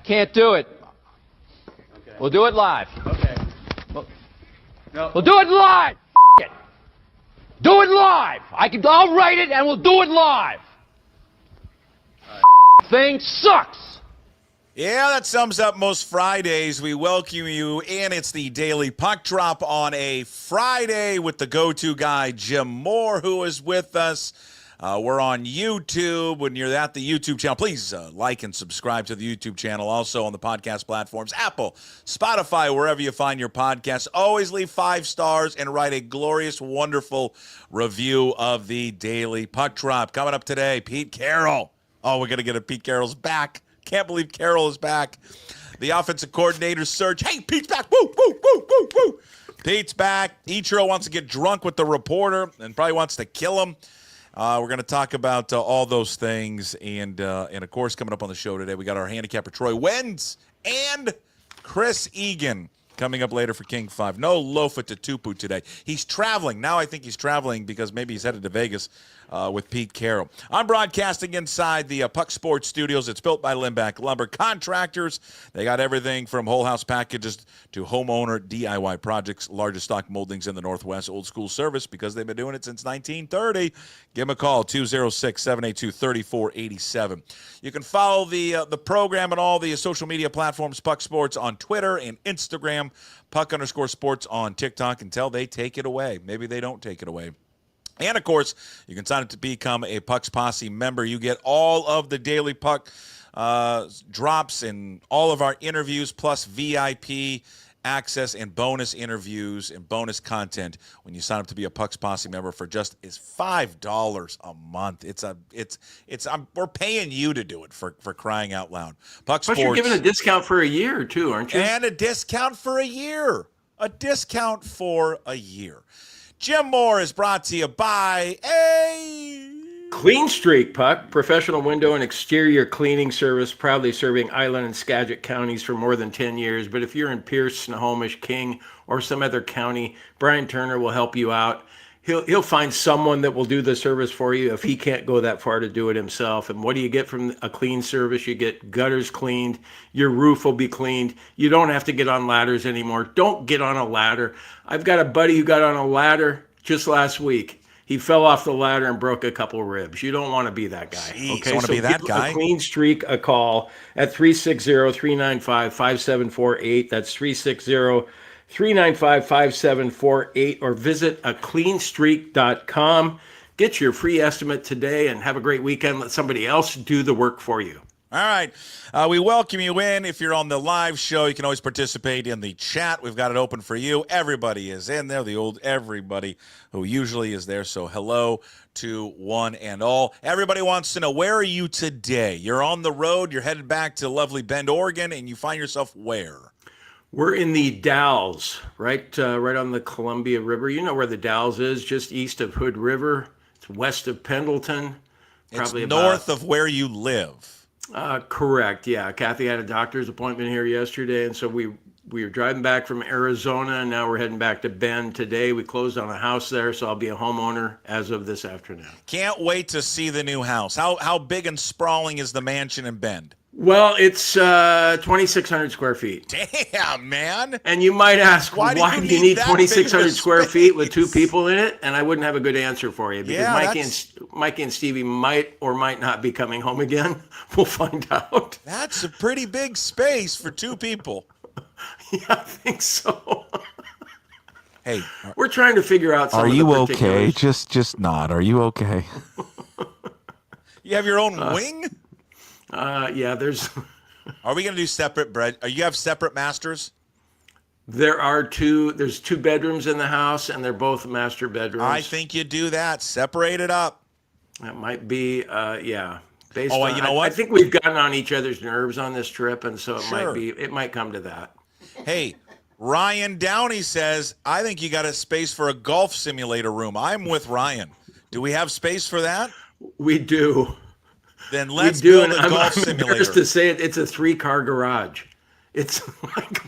can't do it. Okay. We'll do it live. Okay. No. We'll do it live. It. Do it live. I'll write it and we'll do it live. Thing sucks. Yeah, that sums up most Fridays. We welcome you in. It's the Daily Puck Drop on a Friday with the go-to guy, Jim Moore, who is with us. We're on YouTube. When you're at the YouTube channel, please like and subscribe to the YouTube channel. Also on the podcast platforms, Apple, Spotify, wherever you find your podcasts. Always leave 5 stars and write a glorious, wonderful review of the Daily Puck Drop. Coming up today, Pete Carroll. Oh, we're going to get a Pete Carroll's back. Can't believe Carroll is back. The offensive coordinator search. Hey, Pete's back. Woo, woo, woo, woo, woo. Pete's back. Ichiro wants to get drunk with the reporter and probably wants to kill him. We're going to talk about all those things. And of course, coming up on the show today, we got our handicapper Troy Wens and Chris Egan coming up later for King 5. No Lofa Tatupu today. He's traveling. Now I think he's traveling because maybe he's headed to Vegas with Pete Carroll. I'm broadcasting inside the PuckSports studios. It's built by Limbach Lumber Contractors. They got everything from whole house packages to homeowner DIY projects. Largest stock moldings in the Northwest. Old school service because they've been doing it since 1930. Give them a call, 206-782-3487. You can follow the program and all the social media platforms, PuckSports on Twitter and Instagram, Puck_sports on TikTok until they take it away. Maybe they don't take it away. And, of course, you can sign up to become a Puck's Posse member. You get all of the Daily Puck drops and all of our interviews, plus VIP access and bonus interviews and bonus content when you sign up to be a Puck's Posse member for just is $5 a month. We're paying you to do it for crying out loud. PuckSports. Plus, you're giving a discount for a year, too, aren't you? And a discount for a year. A discount for a year. Jim Moore is brought to you by a Clean Streak, Puck, professional window and exterior cleaning service, proudly serving Island and Skagit counties for more than 10 years. But if you're in Pierce, Snohomish, King, or some other county, Brian Turner will help you out. He'll find someone that will do the service for you if he can't go that far to do it himself. And what do you get from a clean service? You get gutters cleaned. Your roof will be cleaned. You don't have to get on ladders anymore. Don't get on a ladder. I've got a buddy who got on a ladder just last week. He fell off the ladder and broke a couple ribs. You don't want to be that guy. Jeez, okay, want to be that guy. Clean Streak a call at 360-395-5748. That's 360-395-5748, or visit acleanstreak.com. Get your free estimate today and have a great weekend. Let somebody else do the work for you. All right. We welcome you in. If you're on the live show, you can always participate in the chat. We've got it open for you. Everybody is in there, the old everybody who usually is there. So hello to one and all. Everybody wants to know, where are you today? You're on the road. You're headed back to lovely Bend, Oregon, and you find yourself where? We're in the Dalles, right on the Columbia River. You know where the Dalles is, just east of Hood River. It's west of Pendleton. Probably it's north of where you live. Correct, yeah. Kathy had a doctor's appointment here yesterday, and so we were driving back from Arizona, and now we're heading back to Bend today. We closed on a house there, so I'll be a homeowner as of this afternoon. Can't wait to see the new house. How big and sprawling is the mansion in Bend? Well, it's 2,600 square feet. Damn, man. And you might ask, why do you need 2,600 square feet with 2 people in it? And I wouldn't have a good answer for you, because Mikey and Stevie might or might not be coming home again. We'll find out. That's a pretty big space for 2 people. Yeah, I think so. Hey, we're trying to figure out some Are of you the okay? Just nod. Are you okay? You have your own wing? Yeah, there's... Are we going to do separate bread? You have separate masters? There's 2 bedrooms in the house, and they're both master bedrooms. I think you do that. Separate it up. That might be, yeah. You know what? I think we've gotten on each other's nerves on this trip, and so Sure. it might come to that. Hey, Ryan Downey says, I think you got a space for a golf simulator room. I'm with Ryan. Do we have space for that? We do. Then let's build a golf simulator. Just to say it, it's a 3-car garage. It's like,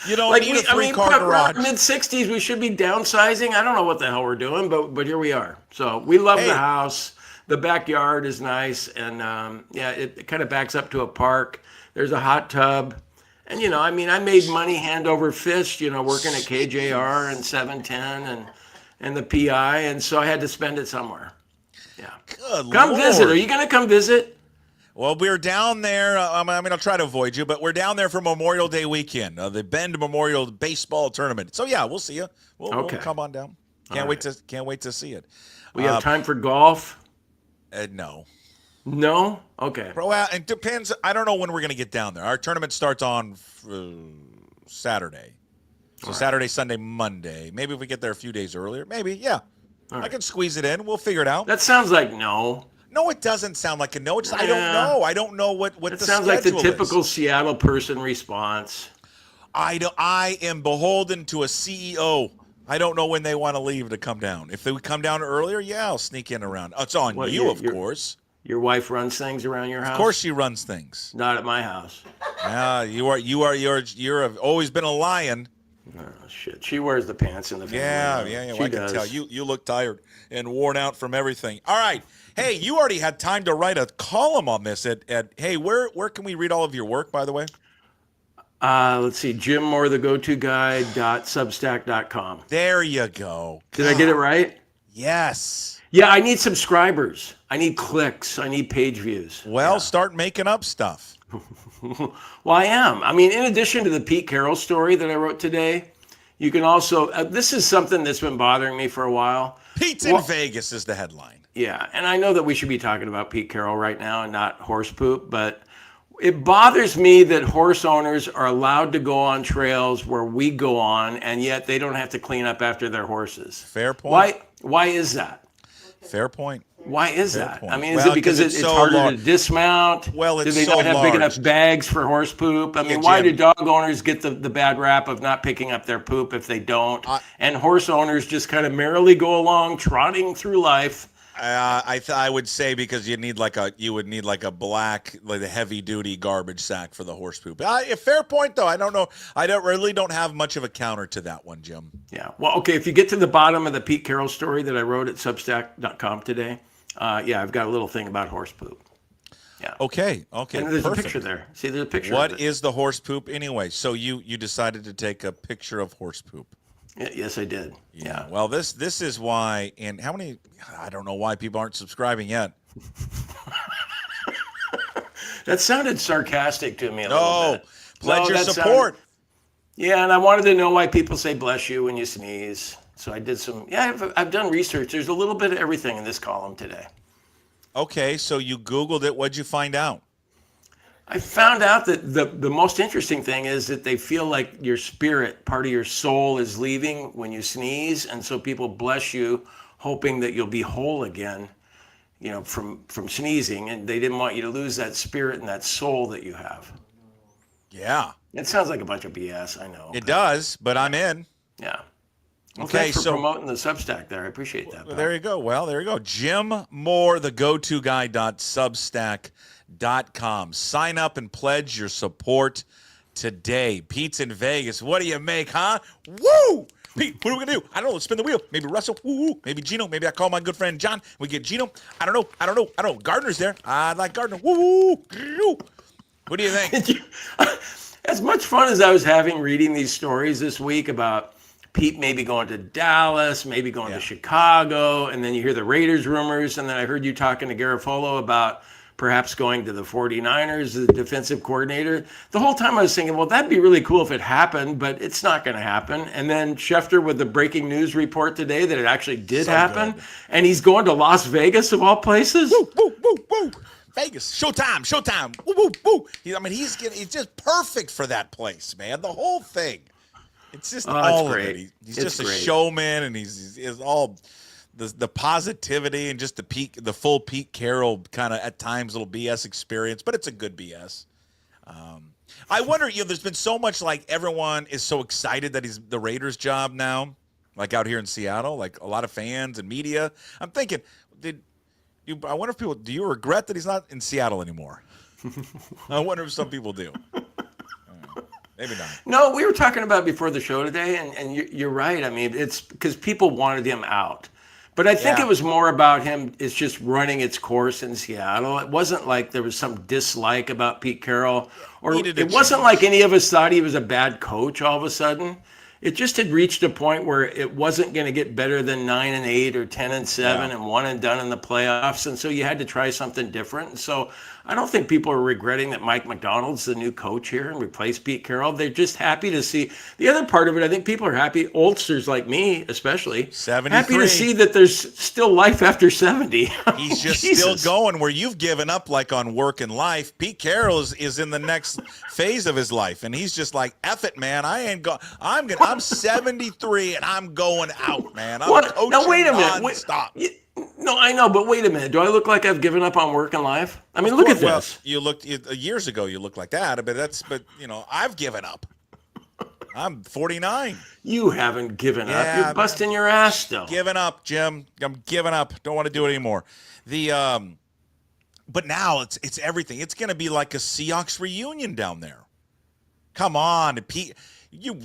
you don't need a 3-car garage. Mid-60s, we should be downsizing. I don't know what the hell we're doing, but here we are. So we love the house. The backyard is nice, and yeah, it kind of backs up to a park. There's a hot tub. And, I made money hand over fist, working at KJR and 710 and the PI. And so I had to spend it somewhere. Yeah. Good Come Lord. visit. Are you going to come visit? Well, we're down there. I'll try to avoid you, but we're down there for Memorial Day weekend, the Bend Memorial Baseball Tournament. So yeah, we'll see you. We'll come on down. Can't wait to see it. We have time for golf? No. No? Okay. Well, it depends. I don't know when we're going to get down there. Our tournament starts on Saturday. So Saturday, Sunday, Monday. Maybe if we get there a few days earlier. Maybe, yeah. I can squeeze it in. We'll figure it out. That sounds like no. No, it doesn't sound like a no. I don't know. I don't know what the sounds like the typical is. Seattle person response. I am beholden to a CEO. I don't know when they want to leave to come down. If they would come down earlier, yeah, I'll sneak in around. It's on you, of course. Your wife runs things around your house? Of course she runs things. Not at my house. You're always been a lion. Oh, shit. She wears the pants in the family. Yeah. Well, I can tell. You look tired and worn out from everything. All right. Hey, you already had time to write a column on this hey, where can we read all of your work, by the way? Let's see, Jim Moore, the go-to guy.substack.com. There you go. Did I get it right? Yes. Yeah, I need subscribers. I need clicks. I need page views. Well, start making up stuff. Well, I am. In addition to the Pete Carroll story that I wrote today, you can also, this is something that's been bothering me for a while. Pete's in Vegas is the headline. Yeah, and I know that we should be talking about Pete Carroll right now and not horse poop, but it bothers me that horse owners are allowed to go on trails where we go on, and yet they don't have to clean up after their horses. Fair point. Why is that? Fair point. Why is that? Point. Is it because it's so harder to dismount? Well, it's do they so not have large. big enough bags for horse poop? Why do dog owners get the bad rap of not picking up their poop if they don't? And horse owners just kind of merrily go along, trotting through life. I would say because you would need like a black, like a heavy duty garbage sack for the horse poop. Fair point though. I don't know. I don't have much of a counter to that one, Jim. Yeah. Well, okay. If you get to the bottom of the Pete Carroll story that I wrote at Substack.com today, I've got a little thing about horse poop. Yeah. Okay. And there's a picture there. See, there's a picture. What is the horse poop anyway? So you decided to take a picture of horse poop. Yes, I did. Yeah. Well, this is why, and how many, I don't know why people aren't subscribing yet. That sounded sarcastic to me a little bit. Pledge your support. And I wanted to know why people say bless you when you sneeze. So I did I've done research. There's a little bit of everything in this column today. Okay, so you Googled it. What'd you find out? I found out that the most interesting thing is that they feel like your spirit, part of your soul, is leaving when you sneeze, and so people bless you, hoping that you'll be whole again, from sneezing, and they didn't want you to lose that spirit and that soul that you have. Yeah. It sounds like a bunch of BS, I know. It does, but I'm in. Yeah. Well, okay, thanks for promoting the Substack there. I appreciate that. Well, there you go. Well, there you go. Jim Moore, the go-to guy.substack.com. Sign up and pledge your support today. Pete's in Vegas. What do you make, huh? Woo! Pete, what are we going to do? I don't know. Let's spin the wheel. Maybe Russell. Woo. Maybe Geno. Maybe I call my good friend John. We get Geno. I don't know. Gardner's there. I like Gardner. Woo! What do you think? As much fun as I was having reading these stories this week about Pete maybe going to Dallas, maybe going to Chicago, and then you hear the Raiders rumors, and then I heard you talking to Garofolo about perhaps going to the 49ers, the defensive coordinator. The whole time I was thinking, well, that'd be really cool if it happened, but it's not going to happen. And then Schefter with the breaking news report today that it actually did happen, and he's going to Las Vegas of all places. Woo, woo, woo, woo. Vegas, showtime. Woo, woo, woo. He's just perfect for that place, man. The whole thing. It's just all of it. He's just a showman, and he's all the positivity and just the full Pete Carroll kind of at times little BS experience, but it's a good BS. I wonder, there's been so much, like, everyone is so excited that he's the Raiders job now, like out here in Seattle, like a lot of fans and media. I'm thinking, I wonder if do you regret that he's not in Seattle anymore? I wonder if some people do. Maybe not. No, we were talking about before the show today, and you're right. It's because people wanted him out. But I think Yeah. it was more about him. It's just running its course in Seattle. It wasn't like there was some dislike about Pete Carroll, or Needed a it wasn't change. like any of us thought he was a bad coach all of a sudden. It just had reached a point where it wasn't going to get better than 9-8 or 10-7 and one and done in the playoffs. And so you had to try something different. And so I don't think people are regretting that Mike McDonald's the new coach here and replaced Pete Carroll. They're just happy to see. The other part of it, I think people are happy, oldsters like me especially, 73. happy to see that there's still life after 70. He's just Jesus. still going where you've given up, like on work and life. Pete Carroll is in the next phase of his life, and he's just like, F it, man. I ain't going. I'm 73 and I'm going out, man. I'm What? coaching Now wait a minute. nonstop. No, I know, but wait a minute. Do I look like I've given up on work and life? I mean, look at Well, this. you looked years ago. You looked like that, but I've given up. I'm 49. You haven't given up. Yeah, You're busting your ass still. Giving up, Jim. I'm giving up. Don't want to do it anymore. But now it's everything. It's going to be like a Seahawks reunion down there. Come on, Pete.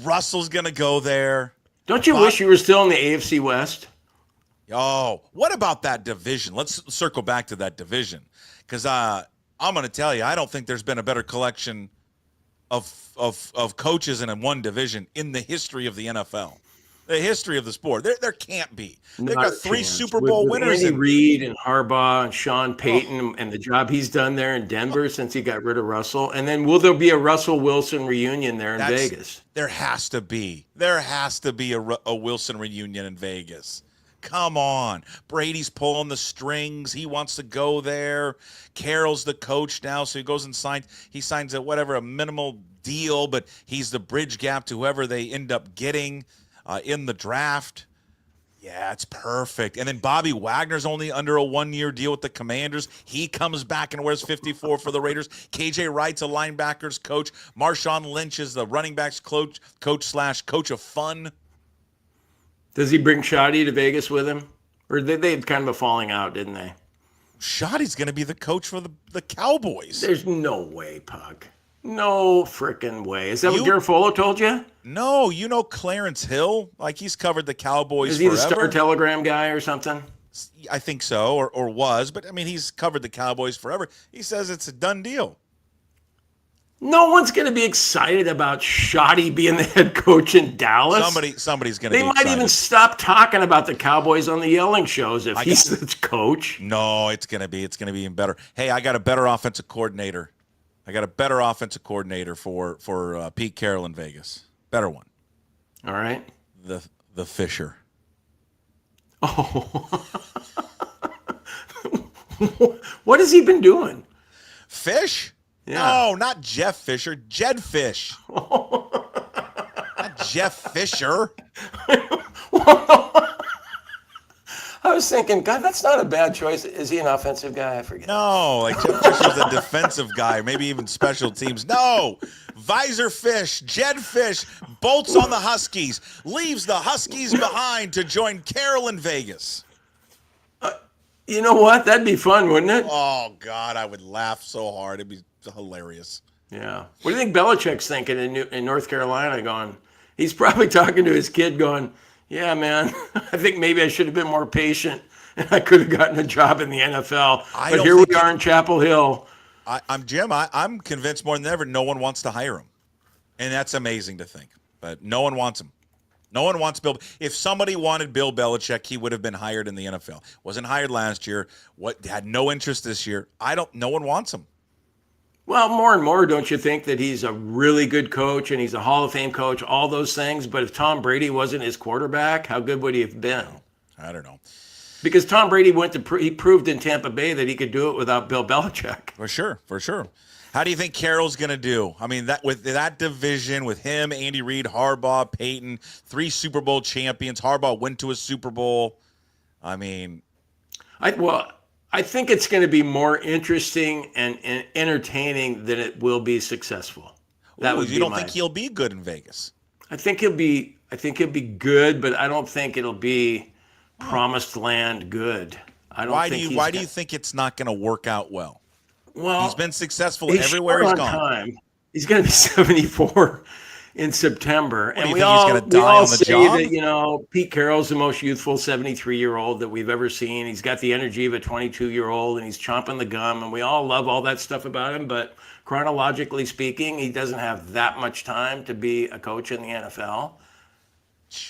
Russell's going to go there. Don't you wish you were still in the AFC West? Oh, what about that division? Let's circle back to that division, because I'm going to tell you, I don't think there's been a better collection of coaches in one division in the history of the NFL, the history of the sport. There can't be. They've got 3 Super Bowl winners. Andy Reid and Harbaugh and Sean Payton and the job he's done there in Denver since he got rid of Russell. And then will there be a Russell Wilson reunion there in Vegas? There has to be. There has to be a Wilson reunion in Vegas. Come on. Brady's pulling the strings. He wants to go there. Carroll's the coach now, so he goes and signs a minimal deal, but he's the bridge gap to whoever they end up getting in the draft. Yeah, it's perfect. And then Bobby Wagner's only under a 1-year deal with the Commanders. He comes back and wears 54 for the Raiders. KJ Wright's a linebackers coach. Marshawn Lynch is the running backs coach / coach of fun. Does he bring Shoddy to Vegas with him? Or they had kind of a falling out, didn't they? Shoddy's going to be the coach for the Cowboys. There's no way, Puck. No frickin' way. Is that what Garofalo told you? No, Clarence Hill, like he's covered the Cowboys Is he forever. the Star Telegram guy or something? I think so, or was, but I mean, he's covered the Cowboys forever. He says it's a done deal. No one's going to be excited about Shoddy being the head coach in Dallas. Somebody's going to be They might excited. even stop talking about the Cowboys on the yelling shows if he's the coach. No, it's going to be even better. Hey, I got a better offensive coordinator. For Pete Carroll in Vegas. Better one. All right. The Fisher. Oh. What has he been doing? Fish? Yeah. No, not Jeff Fisher. Jedd Fisch. Not Jeff Fisher. I was thinking, God, that's not a bad choice. Is he an offensive guy? I forget. No, like Jeff Fisher's a defensive guy, maybe even special teams. No, Visor Fish, Jedd Fisch, bolts on the Huskies, leaves the Huskies behind to join Carroll in Vegas. You know what? That'd be fun, wouldn't it? Oh, God, I would laugh so hard. It'd be hilarious. Yeah. What do you think Belichick's thinking in North Carolina going? He's probably talking to his kid going, yeah, man, I think maybe I should have been more patient and I could have gotten a job in the NFL. But here we are in Chapel Hill. I'm Jim. I'm convinced more than ever no one wants to hire him. And that's amazing to think. But no one wants him. No one wants Bill. If somebody wanted Bill Belichick, he would have been hired in the NFL. Wasn't hired last year. Had no interest this year. No one wants him. Well, more and more, don't you think that he's a really good coach and he's a Hall of Fame coach, all those things? But if Tom Brady wasn't his quarterback, how good would he have been? I don't know. Because Tom Brady he proved in Tampa Bay that he could do it without Bill Belichick. For sure. How do you think Carroll's going to do? I mean, with that division, with him, Andy Reid, Harbaugh, Peyton, 3 Super Bowl champions. Harbaugh went to a Super Bowl. I mean, I think it's going to be more interesting and entertaining than it will be successful. You don't think he'll be good in Vegas? I think he'll be good, but I don't think it'll be promised land good. Why do you think it's not going to work out well? Well, he's been successful everywhere he's gone. He's going to be 74. in September. What, do you we think all, he's going to we die all on the say job? that, Pete Carroll's the most youthful 73-year-old that we've ever seen. He's got the energy of a 22-year-old, and he's chomping the gum, and we all love all that stuff about him. But chronologically speaking, he doesn't have that much time to be a coach in the NFL.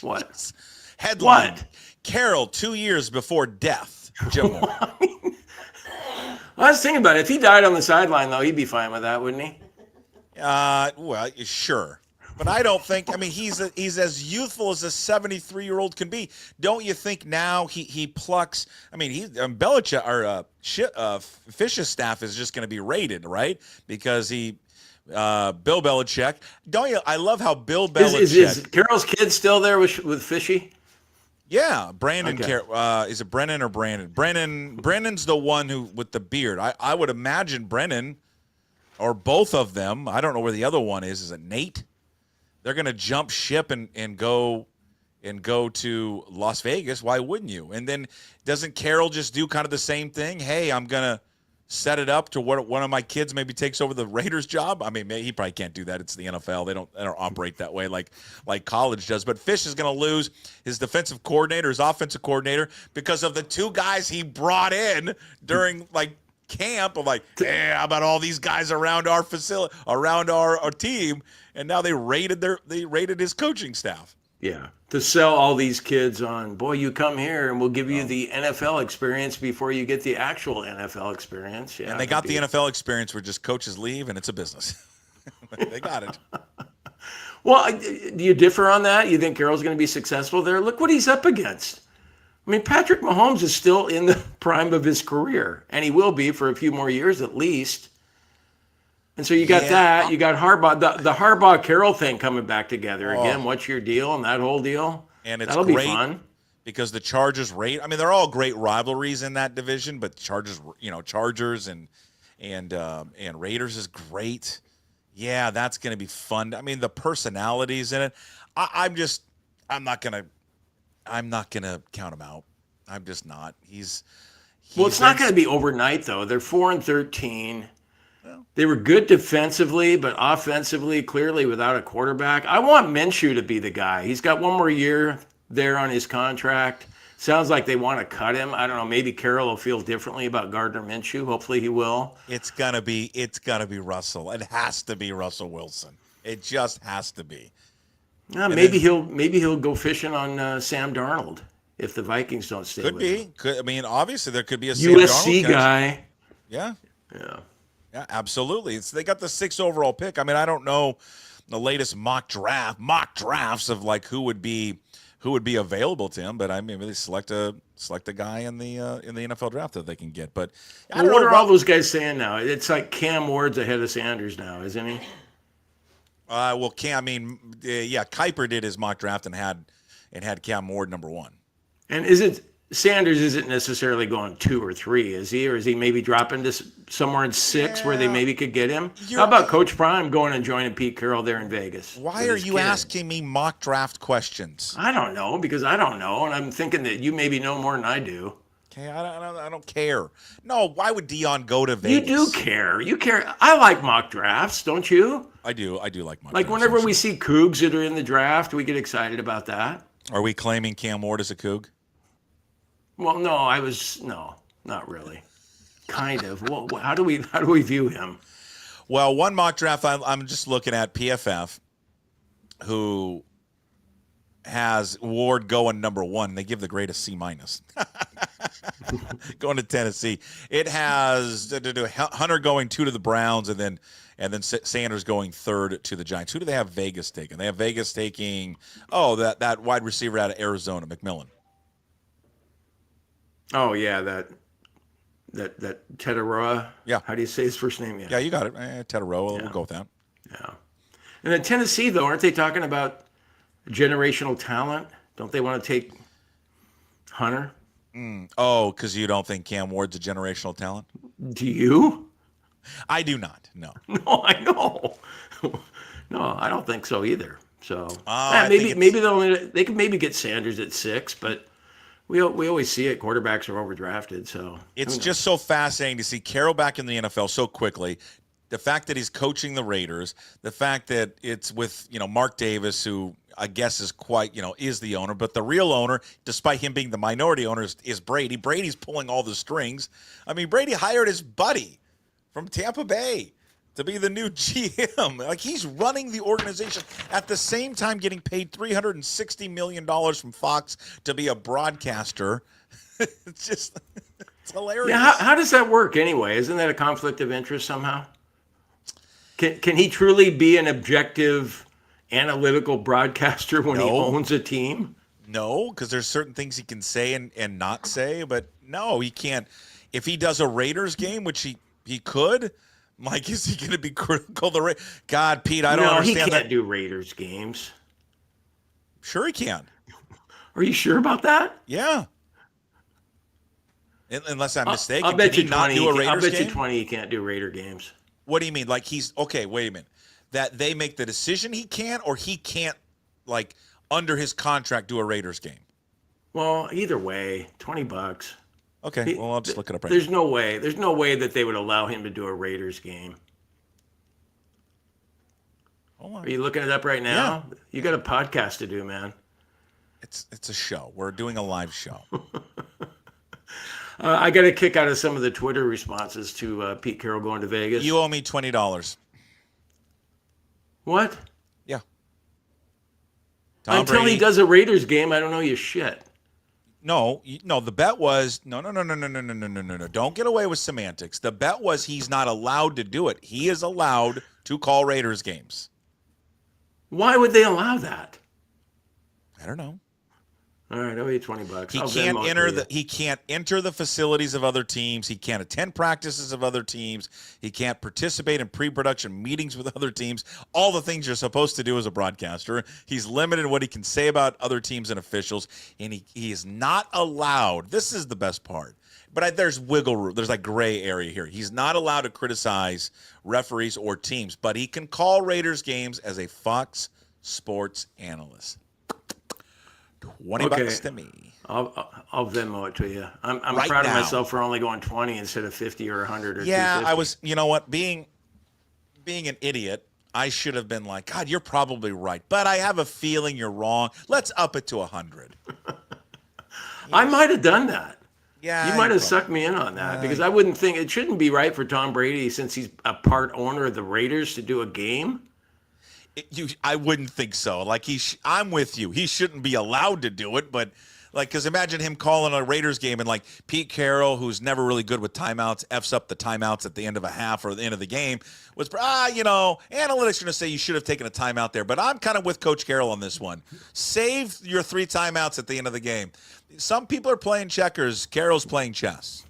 What? Headline: What? Carroll 2 years before death. Jim Moore. I was thinking about it. If he died on the sideline, though, he'd be fine with that, wouldn't he? Well, sure. But I don't think. I mean, he's as youthful as a 73-year-old can be. Don't you think now he plucks? I mean, Belichick or Fisch's staff is just going to be rated, right? Because Bill Belichick. Don't you? I love how Bill Belichick. Is Carroll's kid still there with Fishy? Yeah, Brandon. Okay. Is it Brennan or Brandon? Brennan's the one who with the beard. I would imagine Brennan, or both of them. I don't know where the other one is. Is it Nate? They're going to jump ship and go to Las Vegas. Why wouldn't you? And then doesn't Carroll just do kind of the same thing? Hey, I'm going to set it up to what one of my kids maybe takes over the Raiders job. I mean, he probably can't do that. It's the NFL. They don't operate that way like college does. But Fisch is going to lose his defensive coordinator, his offensive coordinator, because of the two guys he brought in during camp of hey, how about all these guys around our facility, around our team, and now they rated his coaching staff. Yeah, to sell all these kids on, boy, you come here and we'll give you the NFL experience before you get the actual NFL experience. Yeah, and they got the NFL experience where just coaches leave and it's a business. They got it. Well, do you differ on that? You think Carroll's going to be successful there? Look what he's up against. I mean, Patrick Mahomes is still in the prime of his career, and he will be for a few more years at least. And so you got that. You got Harbaugh, the Harbaugh-Carroll thing coming back together again. What's your deal and that whole deal? And it's That'll great be fun because the Chargers rate. I mean, they're all great rivalries in that division, but Chargers and Raiders is great. Yeah, that's going to be fun. I mean, the personalities in it. I'm not gonna count him out. I'm just not. He's it's not going to be overnight though. They're 4-13. They were good defensively, but offensively, clearly without a quarterback. I want Minshew to be the guy. He's got one more year there on his contract. Sounds like they want to cut him. I don't know. Maybe Carroll will feel differently about Gardner Minshew. Hopefully he will. It's gonna be Russell. It has to be Russell Wilson. It just has to be. Maybe he'll go fishing on Sam Darnold if the Vikings don't stay with him. I mean, obviously there could be a USC Sam Darnold guy. Yeah. Yeah. Yeah, absolutely. They got the 6th overall pick. I mean, I don't know the latest mock drafts of who would be available to him, but I mean, they select a guy in the NFL draft that they can get. But what are all those guys saying now? It's like Cam Ward's ahead of Sanders now, isn't he? Well, Kuiper did his mock draft and had Cam Ward number 1. And Sanders isn't necessarily going 2 or 3, is he? Or is he maybe dropping to somewhere in 6 where they maybe could get him? How about Coach Prime going and joining Pete Carroll there in Vegas? Why are you asking me mock draft questions? I don't know, because I don't know, and I'm thinking that you maybe know more than I do. Okay, I don't care. No, why would Dion go to Vegas? You do care. You care. I like mock drafts, don't you? I do like mock drafts. Like whenever we see Cougs that are in the draft, we get excited about that. Are we claiming Cam Ward as a Coug? Well, no, not really. Kind of. Well, how do we view him? Well, one mock draft I'm just looking at PFF, who has Ward going number 1. They give the grade a C-. Going to Tennessee. It has Hunter going 2 to the Browns, and then Sanders going 3rd to the Giants. Who do they have Vegas taking? They have Vegas taking that wide receiver out of Arizona, McMillan. Oh yeah, that Tetaroa. Yeah. How do you say his first name? Yeah, you got it. Tetaroa. We'll go with that. Yeah. And then Tennessee, though, aren't they talking about generational talent? Don't they want to take Hunter? Oh, because you don't think Cam Ward's a generational talent? Do you? I do not. No. No, I know. No, I don't think so either. So maybe they could maybe get Sanders at 6, but. We always see it. Quarterbacks are overdrafted, so it's just so fascinating to see Carroll back in the NFL so quickly. the fact that he's coaching the Raiders, the fact that it's with, Mark Davis, who I guess is quite, is the owner, but the real owner, despite him being the minority owner, is Brady. Brady's pulling all the strings. I mean, Brady hired his buddy from Tampa Bay to be the new GM. Like, he's running the organization at the same time getting paid $360 million from Fox to be a broadcaster. It's hilarious. Yeah, how does that work anyway? Isn't that a conflict of interest somehow? Can he truly be an objective, analytical broadcaster when he owns a team? No, because there's certain things he can say and not say, but no, he can't. If he does a Raiders game, which he could, Mike, is he going to be critical? God, Pete, I don't understand that. He can't do Raiders games. Sure he can. Are you sure about that? Yeah. Unless I'm mistaken. I'll bet you 20. Not do a Raiders I'll bet game? you 20 he can't do Raider games. What do you mean? Like okay, wait a minute. That they make the decision he can, or he can't, like, under his contract, do a Raiders game? Well, either way, $20. Okay, well, I'll just look it up right There's now. no way. There's no way that they would allow him to do a Raiders game. Hold on. Are you looking it up right now? Yeah. You got a podcast to do, man. It's a show. We're doing a live show. I got a kick out of some of the Twitter responses to Pete Carroll going to Vegas. You owe me $20. What? Yeah. Until Brady, he does a Raiders game, I don't know you shit. No. The bet was no. Don't get away with semantics. The bet was he's not allowed to do it. He is allowed to call Raiders games. Why would they allow that? I don't know. All right, I'll owe you $20. He can't enter the facilities of other teams. He can't attend practices of other teams. He can't participate in pre-production meetings with other teams. All the things you're supposed to do as a broadcaster. He's limited in what he can say about other teams and officials, and he is not allowed. This is the best part. But there's wiggle room. There's like gray area here. He's not allowed to criticize referees or teams, but he can call Raiders games as a Fox Sports analyst. $20 to me. I'll Venmo it to you. I'm Right proud now. of myself for only going 20 instead of 50 or 100 or Yeah, 250. I was. You know what? Being an idiot, I should have been like, God, you're probably right, but I have a feeling you're wrong. Let's up it to 100. I might have done that. Yeah, You might have sucked me in on that because I wouldn't think it shouldn't be right for Tom Brady, since he's a part owner of the Raiders, to do a game. I wouldn't think so. Like I'm with you. He shouldn't be allowed to do it, but like, because imagine him calling a Raiders game and like Pete Carroll, who's never really good with timeouts, f's up the timeouts at the end of a half or the end of the game. Was analytics are going to say you should have taken a timeout there, but I'm kind of with Coach Carroll on this one. Save your 3 timeouts at the end of the game. Some people are playing checkers. Carroll's playing chess.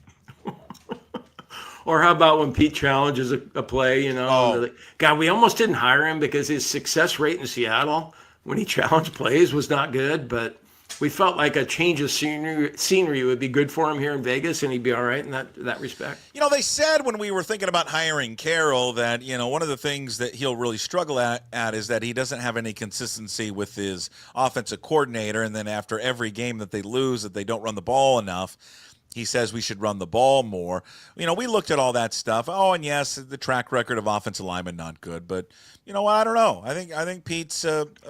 Or how about when Pete challenges a play, Oh. God, we almost didn't hire him because his success rate in Seattle when he challenged plays was not good, but we felt like a change of scenery would be good for him here in Vegas, and he'd be all right in that respect. They said when we were thinking about hiring Carroll that, one of the things that he'll really struggle at is that he doesn't have any consistency with his offensive coordinator, and then after every game that they lose, that they don't run the ball enough. He says we should run the ball more. We looked at all that stuff. Oh, and yes, the track record of offensive linemen not good, but you know what? I don't know. I think Pete's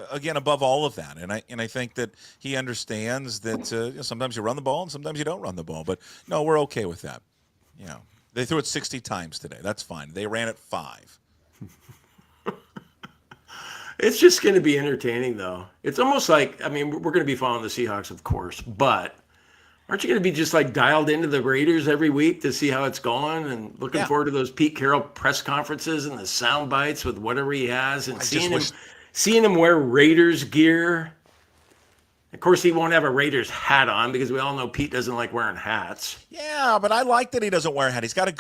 again above all of that, and I think that he understands that sometimes you run the ball and sometimes you don't run the ball. But no, we're okay with that. They threw it 60 times today. That's fine. They ran it 5. It's just going to be entertaining, though. It's almost like, we're going to be following the Seahawks, of course, but aren't you going to be just like dialed into the Raiders every week to see how it's going and looking forward to those Pete Carroll press conferences and the sound bites with whatever he has and seeing him wear Raiders gear? Of course, he won't have a Raiders hat on because we all know Pete doesn't like wearing hats. Yeah, but I like that he doesn't wear a hat. He's got a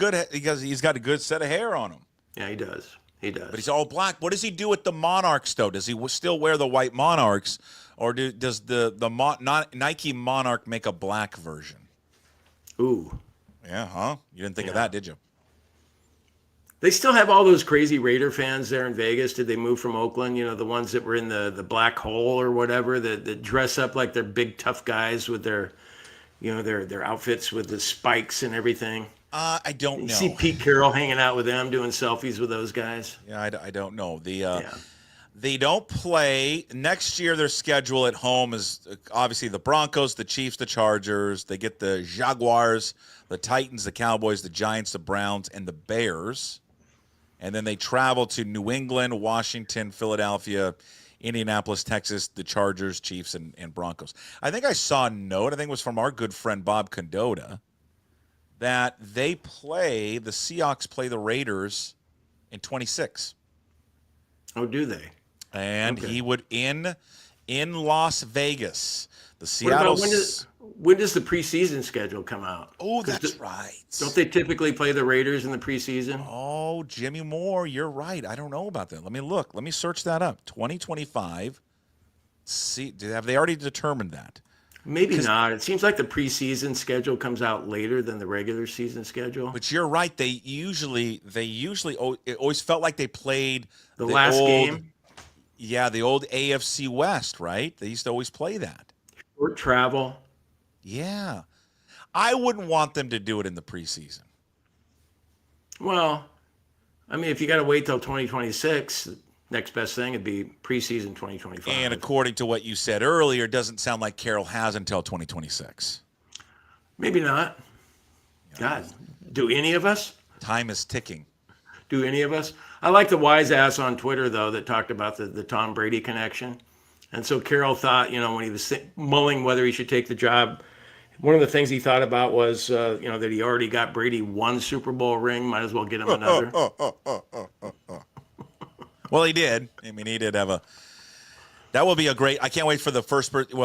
good set of hair on him. Yeah, he does. But he's all black. What does he do with the Monarchs, though? Does he still wear the white Monarchs? Or does the Nike Monarch make a black version? Ooh. Yeah, huh? You didn't think of that, did you? They still have all those crazy Raider fans there in Vegas. Did they move from Oakland? The ones that were in the black hole or whatever, that dress up like they're big, tough guys with their outfits with the spikes and everything. I don't You know. see Pete Carroll hanging out with them, doing selfies with those guys. Yeah, I don't know. They don't play next year. Their schedule at home is obviously the Broncos, the Chiefs, the Chargers. They get the Jaguars, the Titans, the Cowboys, the Giants, the Browns, and the Bears. And then they travel to New England, Washington, Philadelphia, Indianapolis, Texas, the Chargers, Chiefs, and Broncos. I think I saw a note, I think it was from our good friend Bob Condotta, that the Seahawks play the Raiders in 26. Oh, do they? And Okay. he would in Las Vegas. The What Seattle. about when does the preseason schedule come out? Oh, that's right. Don't they typically play the Raiders in the preseason? Oh, Jimmy Moore, you're right. I don't know about that. Let me look. Let me search that up. 2025. See, have they already determined that? Maybe not. It seems like the preseason schedule comes out later than the regular season schedule. But you're right. It always felt like they played The last game? Yeah, the old AFC West, right? They used to always play that. Short travel. Yeah. I wouldn't want them to do it in the preseason. Well, I mean, if you got to wait till 2026, next best thing would be preseason 2025. And according to what you said earlier, it doesn't sound like Carroll has until 2026. Maybe not. God, do any of us? Time is ticking. Do any of us? I like the wise ass on Twitter, though, that talked about the Tom Brady connection. And so Carroll thought, when he was mulling whether he should take the job, one of the things he thought about was, that he already got Brady one Super Bowl ring. Might as well get him another. Well, he did. I mean, he did have that will be a great, I can't wait for the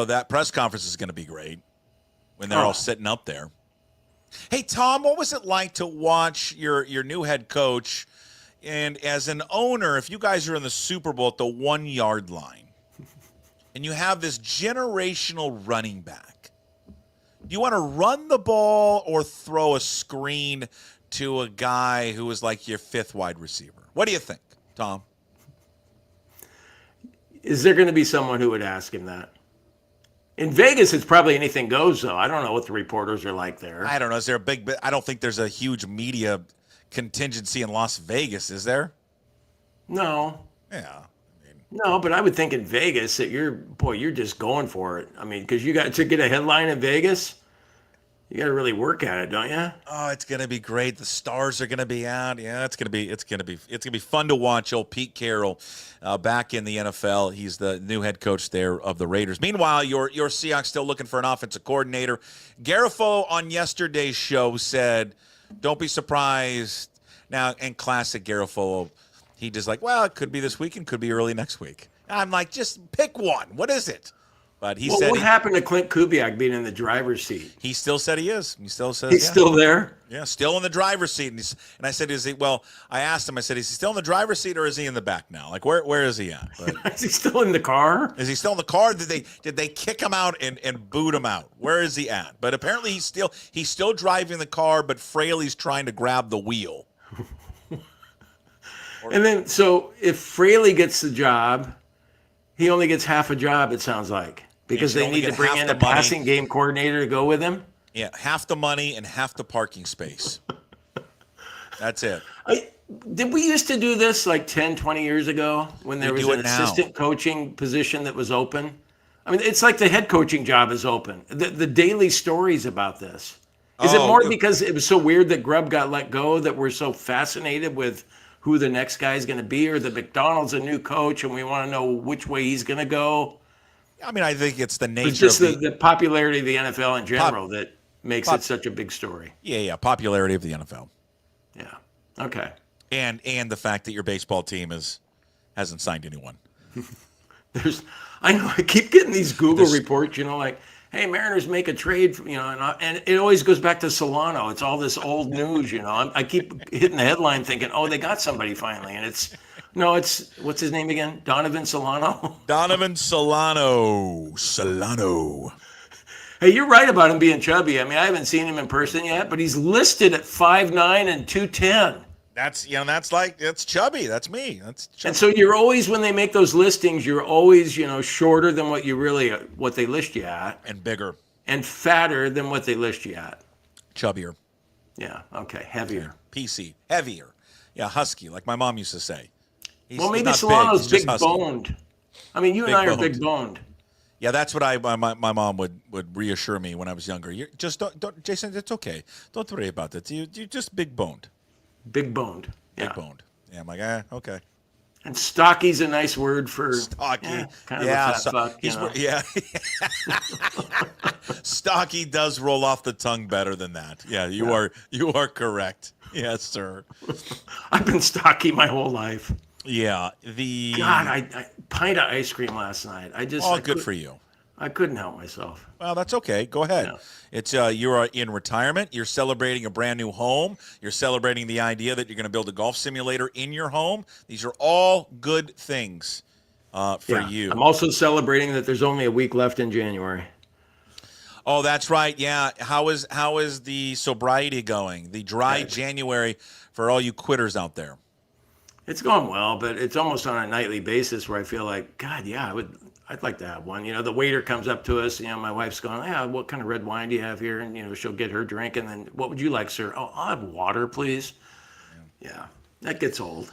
that press conference is going to be great when they're all sitting up there. Hey, Tom, what was it like to watch your new head coach? And as an owner, if you guys are in the Super Bowl at the 1 yard line and you have this generational running back, do you want to run the ball or throw a screen to a guy who is like your fifth wide receiver? What do you think, Tom? Is there going to be someone who would ask him that? In Vegas, it's probably anything goes, though. I don't know what the reporters are like there. I don't know. Is there I don't think there's a huge media contingency in Las Vegas, is there? No. Yeah. No, but I would think in Vegas that you're just going for it. I mean, because you got to get a headline in Vegas, you got to really work at it, don't you? Oh, it's gonna be great. The stars are gonna be out. Yeah, it's gonna be fun to watch. Old Pete Carroll back in the NFL. He's the new head coach there of the Raiders. Meanwhile, your Seahawks still looking for an offensive coordinator. Garofalo on yesterday's show said, "Don't be surprised." Now, in classic Garofalo, he just like, well, it could be this weekend, could be early next week. I'm like, just pick one. What is it? But he said, what happened to Clint Kubiak being in the driver's seat? He still said he is. He still says he's still there. Yeah, still in the driver's seat. And I said, is he? Well, I asked him. I said, is he still in the driver's seat or is he in the back now? Like, where is he at? But, is he still in the car? Is he still in the car? Did they kick him out and boot him out? Where is he at? But apparently he's still driving the car, but Fraley's trying to grab the wheel. And then, so if Fraley gets the job, he only gets half a job, it sounds like. Because they need to bring in a passing game coordinator to go with him? Yeah, half the money and half the parking space. That's it. Did we used to do this like 10, 20 years ago when there was an assistant coaching position that was open? I mean, it's like the head coaching job is open. The daily stories about this. Is it more because it was so weird that Grubb got let go that we're so fascinated with who the next guy is going to be, or that McDonald's a new coach and we want to know which way he's going to go? I mean, I think it's the nature it's just of the popularity of the NFL in general that makes it such a big story. Yeah, popularity of the NFL. Yeah. Okay. And the fact that your baseball team hasn't signed anyone. I know I keep getting these Google reports, like, hey, Mariners make a trade, and it always goes back to Solano. It's all this old news, I keep hitting the headline thinking, oh, they got somebody finally, and it's what's his name again? Donovan Solano. Donovan Solano. Hey, you're right about him being chubby. I mean, I haven't seen him in person yet, but he's listed at 5'9" and 210. That's chubby. That's me. That's chubby. And so you're always, when they make those listings, you're always, shorter than what they list you at. And bigger. And fatter than what they list you at. Chubbier. Yeah. Okay. Heavier. PC. Heavier. Yeah, husky, like my mom used to say. Well, maybe not Solano's big, he's just big husky. boned. I mean, you and I are big boned. Yeah, that's what my mom would reassure me when I was younger. You just don't Jason, it's okay. Don't worry about it. You're just big boned. Big boned. Yeah. Big boned. Yeah, I'm like, okay. And stocky's a nice word for stocky. kind of a fat fuck. Yeah. Stocky does roll off the tongue better than that. Yeah, you are correct. Yes, sir. I've been stocky my whole life. Yeah. God, I pint of ice cream last night. Good for you. I couldn't help myself. Well, that's okay. Go ahead. Yeah. It's you're in retirement. You're celebrating a brand new home. You're celebrating the idea that you're going to build a golf simulator in your home. These are all good things for you. I'm also celebrating that there's only a week left in January. Oh, that's right. Yeah. How is the sobriety going? The dry January for all you quitters out there. It's going well, but it's almost on a nightly basis where I feel like, God, yeah, I'd like to have one. The waiter comes up to us. My wife's going, yeah, what kind of red wine do you have here? And, she'll get her drink. And then, what would you like, sir? Oh, I'll have water, please. Yeah, that gets old.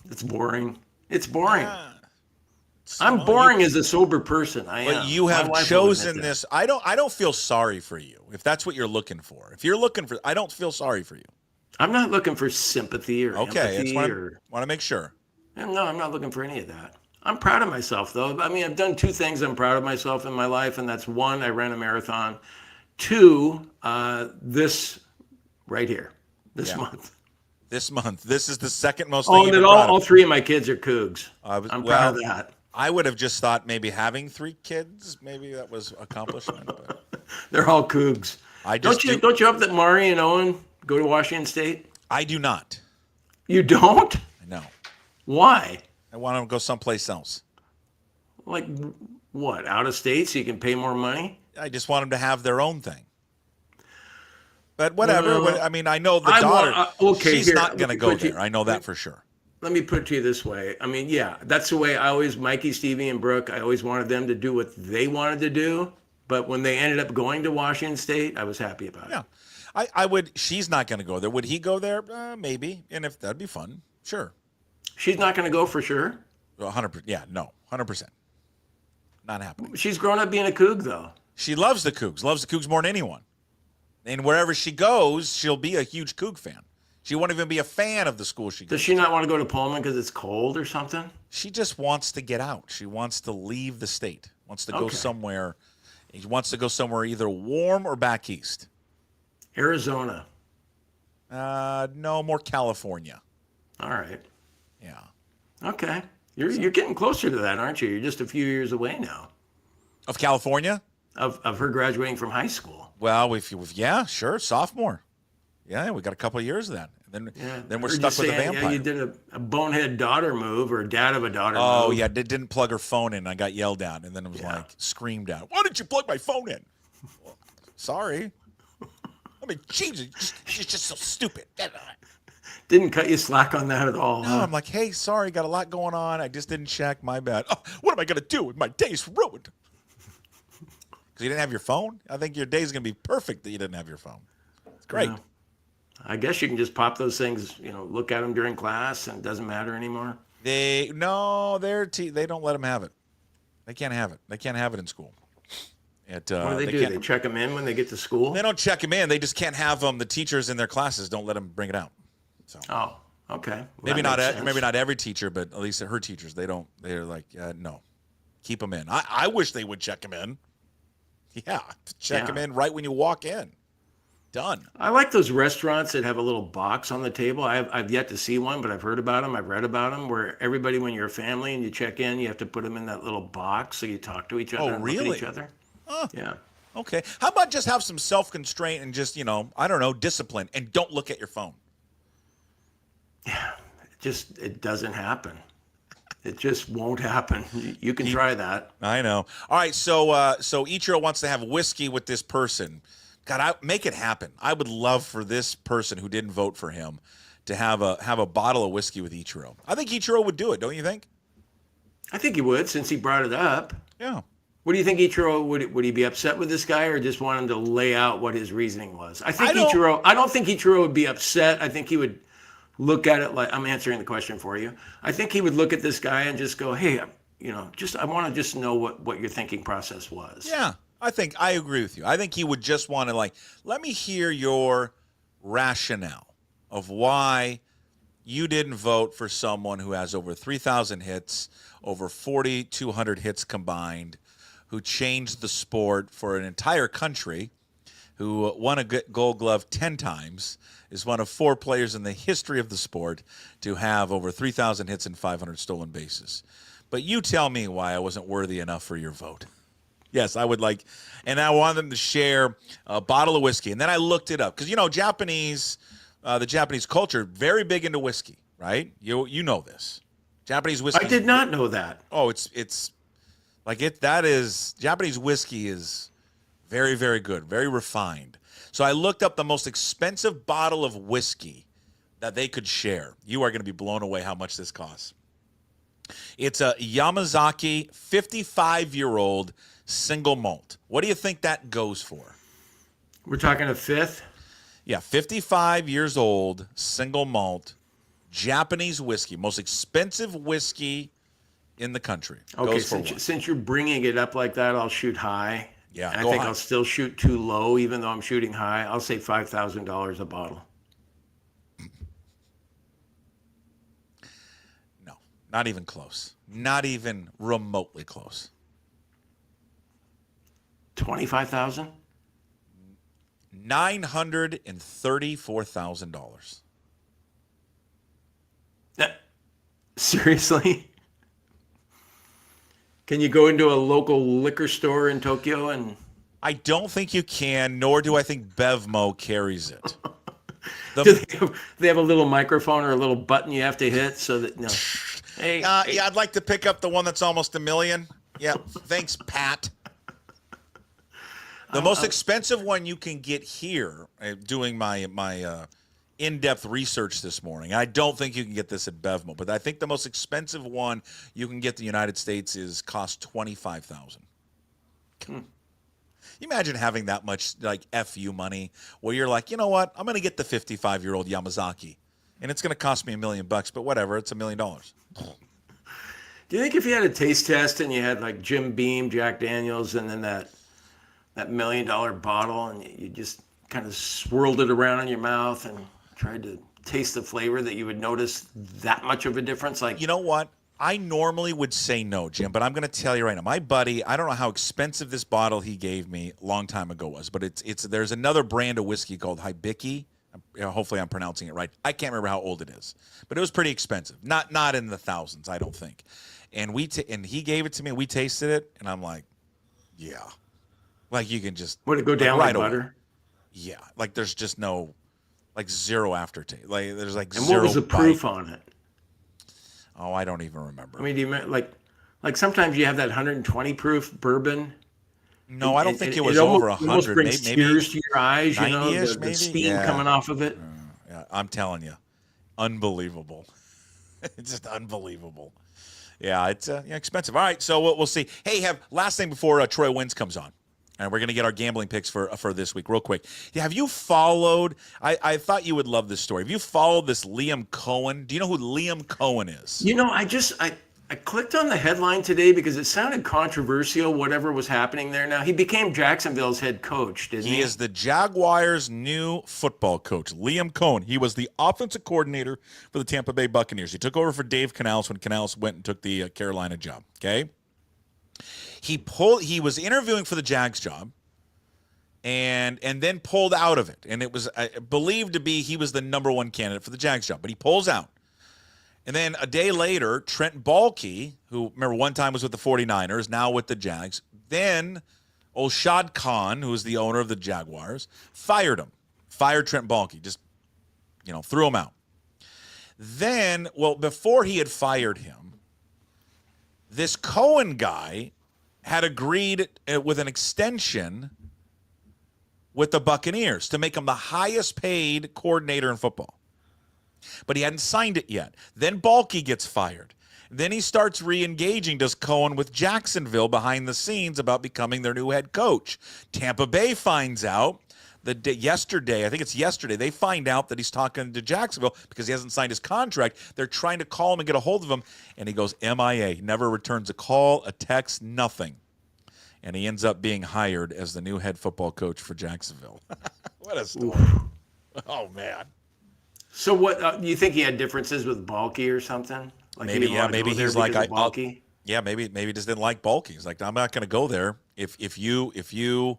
It's boring. It's boring. I'm boring as a sober person. But you have chosen this. I don't feel sorry for you if that's what you're looking for. If you're looking for, I don't feel sorry for you. I'm not looking for sympathy or empathy. Want to make sure. No, I'm not looking for any of that. I'm proud of myself, though. I mean, I've done two things I'm proud of myself in my life, and that's one, I ran a marathon. Two, this right here, this month. This month. This is the second most. Oh, and then all three of my kids are Cougs. I'm proud of that. I would have just thought maybe having 3 kids, maybe that was accomplishment. But they're all Cougs. Don't you hope that Mari and Owen go to Washington State? I do not. You don't? No. Why? I want them to go someplace else. Like what? Out of state so you can pay more money? I just want them to have their own thing. But whatever. I mean, I know the daughter. She's not going to go there. I know that for sure. Let me put it to you this way. I mean, yeah, that's the way Mikey, Stevie, and Brooke, I always wanted them to do what they wanted to do. But when they ended up going to Washington State, I was happy about it. Yeah. I would. She's not going to go there. Would he go there? Maybe. And if that'd be fun, sure. She's not going to go for sure. 100%. Yeah, no, 100%. Not happening. She's grown up being a Coug, though. She loves the Cougs. Loves the Cougs more than anyone. And wherever she goes, she'll be a huge Coug fan. She won't even be a fan of the school she goes to. Does she not want to go to Pullman because it's cold or something? She just wants to get out. She wants to leave the state. Wants to go somewhere. She wants to go somewhere either warm or back east. Arizona. No, more California. All right. Yeah. Okay. You're getting closer to that, aren't you? You're just a few years away now. Of California? Of her graduating from high school. Well, yeah, sure, sophomore. Yeah, we got a couple of years of that. Then we're stuck with a vampire. Yeah, you did a bonehead daughter move or dad of a daughter move. Oh, yeah, didn't plug her phone in. I got yelled at, and then it was screamed at. Why didn't you plug my phone in? Well, sorry. I mean, she's just so stupid. Didn't cut you slack on that at all. No, I'm like, hey, sorry, got a lot going on. I just didn't check. My bad. Oh, what am I going to do? My day's ruined. Because you didn't have your phone? I think your day's going to be perfect that you didn't have your phone. It's great. Yeah. I guess you can just pop those things, look at them during class and it doesn't matter anymore. They don't let them have it. They can't have it. They can't have it in school. What do they do? They check them in when they get to school? They don't check them in. They just can't have them. The teachers in their classes don't let them bring it out. So. Oh, okay. Well, maybe not every teacher, but at least her teachers, they don't. They're like, no, keep them in. I wish they would check them in. Yeah, check them in right when you walk in. Done. I like those restaurants that have a little box on the table. I've yet to see one, but I've heard about them. I've read about them where everybody, when you're a family and you check in, you have to put them in that little box so you talk to each other and look at each other. Huh. Yeah. Okay. How about just have some self-constraint and just, I don't know, discipline and don't look at your phone? Yeah. It doesn't happen. It just won't happen. You can try that. I know. All right. So Ichiro wants to have whiskey with this person. God, make it happen. I would love for this person who didn't vote for him to have a bottle of whiskey with Ichiro. I think Ichiro would do it, don't you think? I think he would, since he brought it up. Yeah. What do you think Ichiro would he be upset with this guy, or just want him to lay out what his reasoning was? I don't think Ichiro would be upset. I think he would look at it like, I'm answering the question for you. I think he would look at this guy and just go, hey, I want to just know what your thinking process was. Yeah, I agree with you. I think he would just want to let me hear your rationale of why you didn't vote for someone who has over 3,000 hits, over 4,200 hits combined, who changed the sport for an entire country, who won a Gold Glove 10 times, is one of 4 players in the history of the sport to have over 3,000 hits and 500 stolen bases. But you tell me why I wasn't worthy enough for your vote. Yes, I would like, and I wanted them to share a bottle of whiskey. And then I looked it up because, the Japanese culture, very big into whiskey, right? You know this. Japanese whiskey. I did not know that. Oh, Japanese whiskey is very, very good, very refined. So I looked up the most expensive bottle of whiskey that they could share. You are going to be blown away how much this costs. It's a Yamazaki 55-year-old single malt. What do you think that goes for? We're talking a fifth? Yeah, 55 years old, single malt, Japanese whiskey, most expensive whiskey in the country. Okay, since you're bringing it up like that, I'll shoot high. Yeah, I think I'll still shoot too low, even though I'm shooting high. I'll say $5,000 a bottle. No, not even close. Not even remotely close. 25,000? $934,000. Seriously? Can you go into a local liquor store in Tokyo and... I don't think you can, nor do I think Bevmo carries it. Do they have a little microphone or a little button you have to hit so that... No. Hey, yeah, I'd like to pick up the one that's almost $1 million. Yeah, thanks, Pat. The most expensive one you can get here, doing my in-depth research this morning. I don't think you can get this at Bevmo, but I think the most expensive one you can get in the United States costs $25,000. You imagine having that much FU money where you're like, you know what? I'm going to get the 55-year-old Yamazaki, and it's going to cost me $1 million, but whatever, it's $1 million. Do you think if you had a taste test and you had Jim Beam, Jack Daniels, and then that $1 million bottle, and you just kind of swirled it around in your mouth and tried to taste the flavor, that you would notice that much of a difference? You know what? I normally would say no, Jim, but I'm going to tell you right now. My buddy, I don't know how expensive this bottle he gave me a long time ago was, but there's another brand of whiskey called Hibiki. Hopefully I'm pronouncing it right. I can't remember how old it is, but it was pretty expensive. Not in the thousands, I don't think. And and he gave it to me. We tasted it, and I'm like, yeah. You can just... Would it go down like butter? Away. Yeah. There's just no... zero aftertaste. There's and zero... what was the proof bite on it? Oh, I don't even remember. I mean, do you sometimes you have that 120 proof bourbon? No, I don't think it was over 100. It almost brings tears to your eyes, 90-ish, the steam coming off of it. Yeah, I'm telling you. Unbelievable. It's just unbelievable. Yeah, it's expensive. All right, so we'll see. Hey, last thing before Troy Wins comes on. And we're going to get our gambling picks for this week real quick. Have you followed, I thought you would love this story. Have you followed this Liam Cohen? Do you know who Liam Cohen is? I clicked on the headline today because it sounded controversial, whatever was happening there. Now, he became Jacksonville's head coach, didn't he? He is the Jaguars' new football coach, Liam Cohen. He was the offensive coordinator for the Tampa Bay Buccaneers. He took over for Dave Canales when Canales went and took the Carolina job, okay? He was interviewing for the Jags job and then pulled out of it. And it was believed to be he was the number one candidate for the Jags job, but he pulls out. And then a day later, Trent Baalke, who, remember, one time was with the 49ers, now with the Jags. Then old Shad Khan, who was the owner of the Jaguars, fired him. Fired Trent Baalke. Just, threw him out. Then, before he had fired him, this Cohen guy had agreed with an extension with the Buccaneers to make him the highest paid coordinator in football. But he hadn't signed it yet. Then Baalke gets fired. Then he starts re-engaging, does Cohen with Jacksonville behind the scenes about becoming their new head coach. Tampa Bay finds out yesterday, I think it's yesterday, they find out that he's talking to Jacksonville because he hasn't signed his contract. They're trying to call him and get a hold of him, and he goes MIA, never returns a call, a text, nothing. And he ends up being hired as the new head football coach for Jacksonville. What a story. Oh, man. So what, you think he had differences with Balky or something? Like maybe, yeah, maybe he's like, Balky? Yeah, maybe he just didn't like Balky. He's like, I'm not going to go there. If you,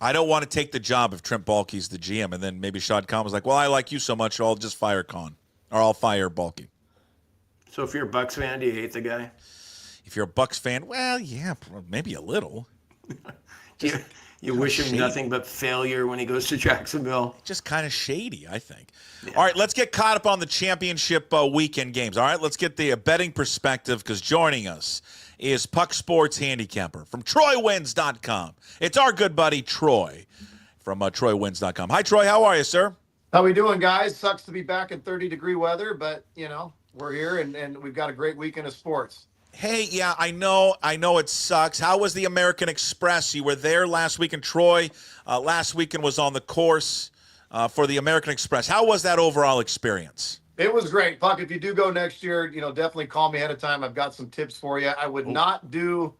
I don't want to take the job if Trent Baalke's the GM. And then maybe Shad Khan was like, well, I like you so much, I'll just fire Khan. Or I'll fire Baalke. So if you're a Bucs fan, do you hate the guy? If you're a Bucs fan, well, yeah, maybe a little. You wish him nothing but failure when he goes to Jacksonville. Just kind of shady, I think. Yeah. All right, let's get caught up on the championship weekend games. All right, let's get the betting perspective because joining us is PuckSports handicapper from TroyWins.com. It's our good buddy Troy from TroyWins.com. Hi, Troy. How are you, sir? How we doing, guys? Sucks to be back in 30-degree weather, but, you know, we're here, and we've got a great weekend of sports. Hey, yeah, I know it sucks. How was the American Express? You were there last weekend. Troy, last weekend was on the course for the American Express. How was that overall experience? It was great. Puck, if you do go next year, you know, definitely call me ahead of time. I've got some tips for you. I would not do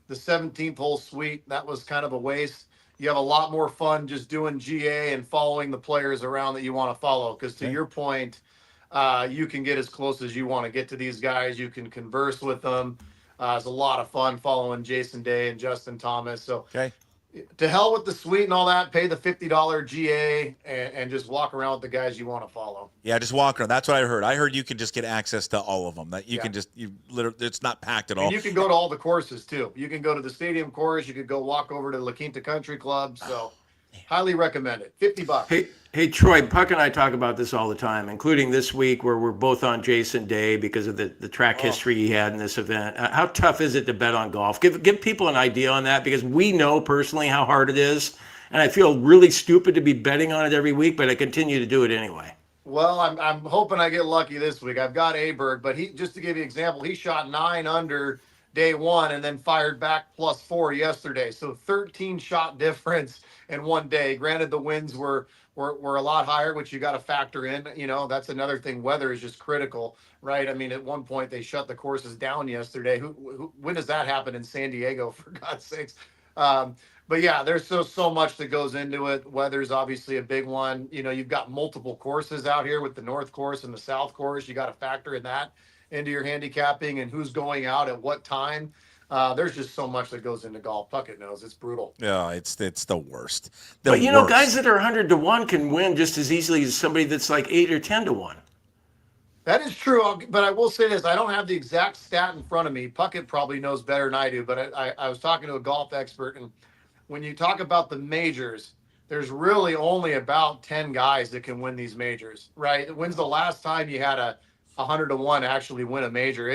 the 17th hole suite. That was kind of a waste. You have a lot more fun just doing GA and following the players around that you want to follow. Because to your point, you can get as close as you want to get to these guys. You can converse with them. It's a lot of fun following Jason Day and Justin Thomas. So to hell with the suite and all that. Pay the $50 GA and just walk around with the guys you want to follow. Yeah, just walk around. That's what I heard. I heard you can just get access to all of them. That you can just literally, it's not packed at all. And you can go to all the courses too. You can go to the stadium course. You could go walk over to La Quinta Country Club. So highly recommend it. $50. Hey, Troy, Puck and I talk about this all the time, including this week where we're both on Jason Day because of the track history he had in this event. How tough is it to bet on golf? Give people an idea on that because we know personally how hard it is, and I feel really stupid to be betting on it every week, but I continue to do it anyway. Well, I'm hoping I get lucky this week. I've got Aberg, but just to give you an example, he shot 9 under day one and then fired back +4 yesterday. So 13 shot difference in one day. Granted, the winds were a lot higher, which you got to factor in. You know, that's another thing. Weather is just critical, right? I mean, at one point they shut the courses down yesterday. When does that happen in San Diego, for God's sakes? But yeah, there's so much that goes into it. Weather's obviously a big one. You know, you've got multiple courses out here with the North Course and the South Course. You got to factor in that into your handicapping and who's going out at what time. There's just so much that goes into golf. Puckett knows it's brutal. Yeah, it's the worst. But you know, guys that are 100 to 1 can win just as easily as somebody that's like 8 or 10 to 1. That is true, but I will say this: I don't have the exact stat in front of me. Puckett probably knows better than I do. But I was talking to a golf expert, and when you talk about the majors, there's really only about 10 guys that can win these majors, right? When's the last time you had a 100 to 1 actually win a major?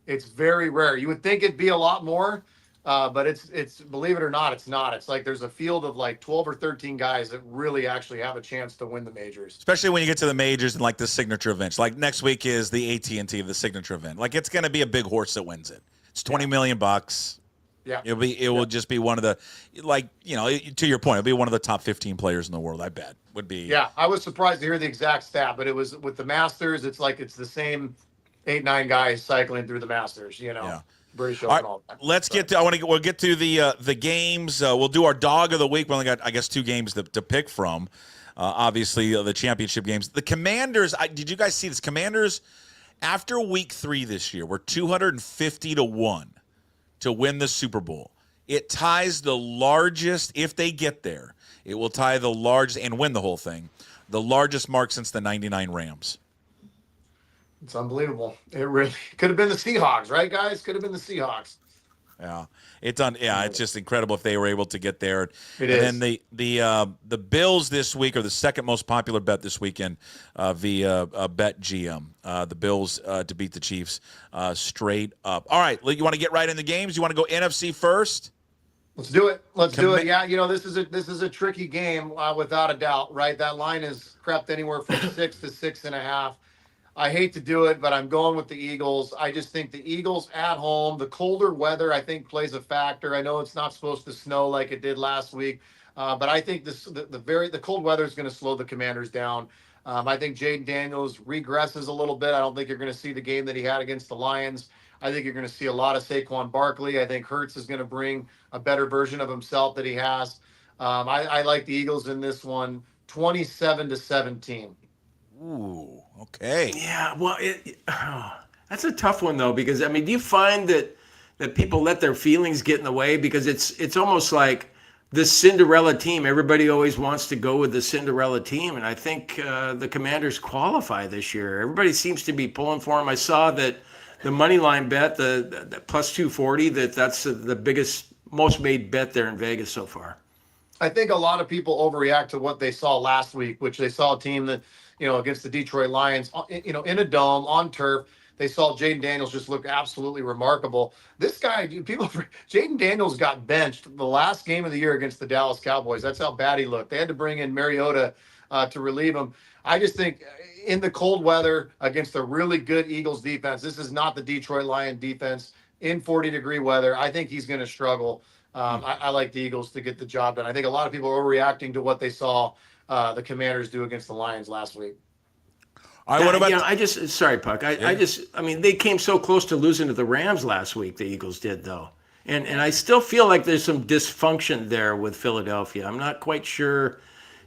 It's very rare. You would think it'd be a lot more, but it's believe it or not, it's not. It's like there's a field of like 12 or 13 guys that really actually have a chance to win the majors. Especially when you get to the majors and like the signature events. Like next week is the AT&T of the signature event. Like it's going to be a big horse that wins it. It's $20 million. Yeah, it will just be one of the, like, you know, to your point, it'll be one of the top 15 players in the world. I bet would be. Yeah, I was surprised to hear the exact stat, but it was with the Masters. It's like it's the same 8-9 guys cycling through the Masters. You know, British Open. All that. Let's get to. We'll get to the games. We'll do our dog of the week. We only got, I guess, 2 games to pick from. Obviously, the championship games. The Commanders. Did you guys see this? Commanders after week 3 this year were 250 to 1 to win the Super Bowl. It ties the largest, if they get there, it will tie the largest and win the whole thing, the largest mark since the 99 Rams. It's unbelievable. It really could have been the Seahawks, right, guys? Could have been the Seahawks. Yeah, it's just incredible if they were able to get there. It is. And then the Bills this week are the second most popular bet this weekend via BetGM. The Bills to beat the Chiefs straight up. All right, you want to get right in the games? You want to go NFC first? Let's do it. Let's do it. Yeah, you know, this is a tricky game without a doubt, right? That line is crept anywhere from 6 to 6.5. I hate to do it, but I'm going with the Eagles. I just think the Eagles at home, the colder weather, I think plays a factor. I know it's not supposed to snow like it did last week, but I think the cold weather is going to slow the Commanders down. I think Jaden Daniels regresses a little bit. I don't think you're going to see the game that he had against the Lions. I think you're going to see a lot of Saquon Barkley. I think Hurts is going to bring a better version of himself that he has. I like the Eagles in this one, 27-17. Ooh, okay. Yeah, well, that's a tough one though, because I mean, do you find that people let their feelings get in the way? Because it's almost like the Cinderella team. Everybody always wants to go with the Cinderella team, and I think the Commanders qualify this year. Everybody seems to be pulling for them. I saw that the money line bet, the plus 240, that's the biggest, most made bet there in Vegas so far. I think a lot of people overreact to what they saw last week, which they saw a team that, against the Detroit Lions, in a dome on turf. They saw Jaden Daniels just look absolutely remarkable. This guy, Jaden Daniels got benched the last game of the year against the Dallas Cowboys. That's how bad he looked. They had to bring in Mariota to relieve him. I just think in the cold weather against a really good Eagles defense, this is not the Detroit Lion defense in 40-degree weather. I think he's going to struggle. I like the Eagles to get the job done. I think a lot of people are overreacting to what they saw the Commanders do against the Lions last week. All right, what about? Sorry, Puck. I mean, they came so close to losing to the Rams last week. The Eagles did, though, and I still feel like there's some dysfunction there with Philadelphia. I'm not quite sure,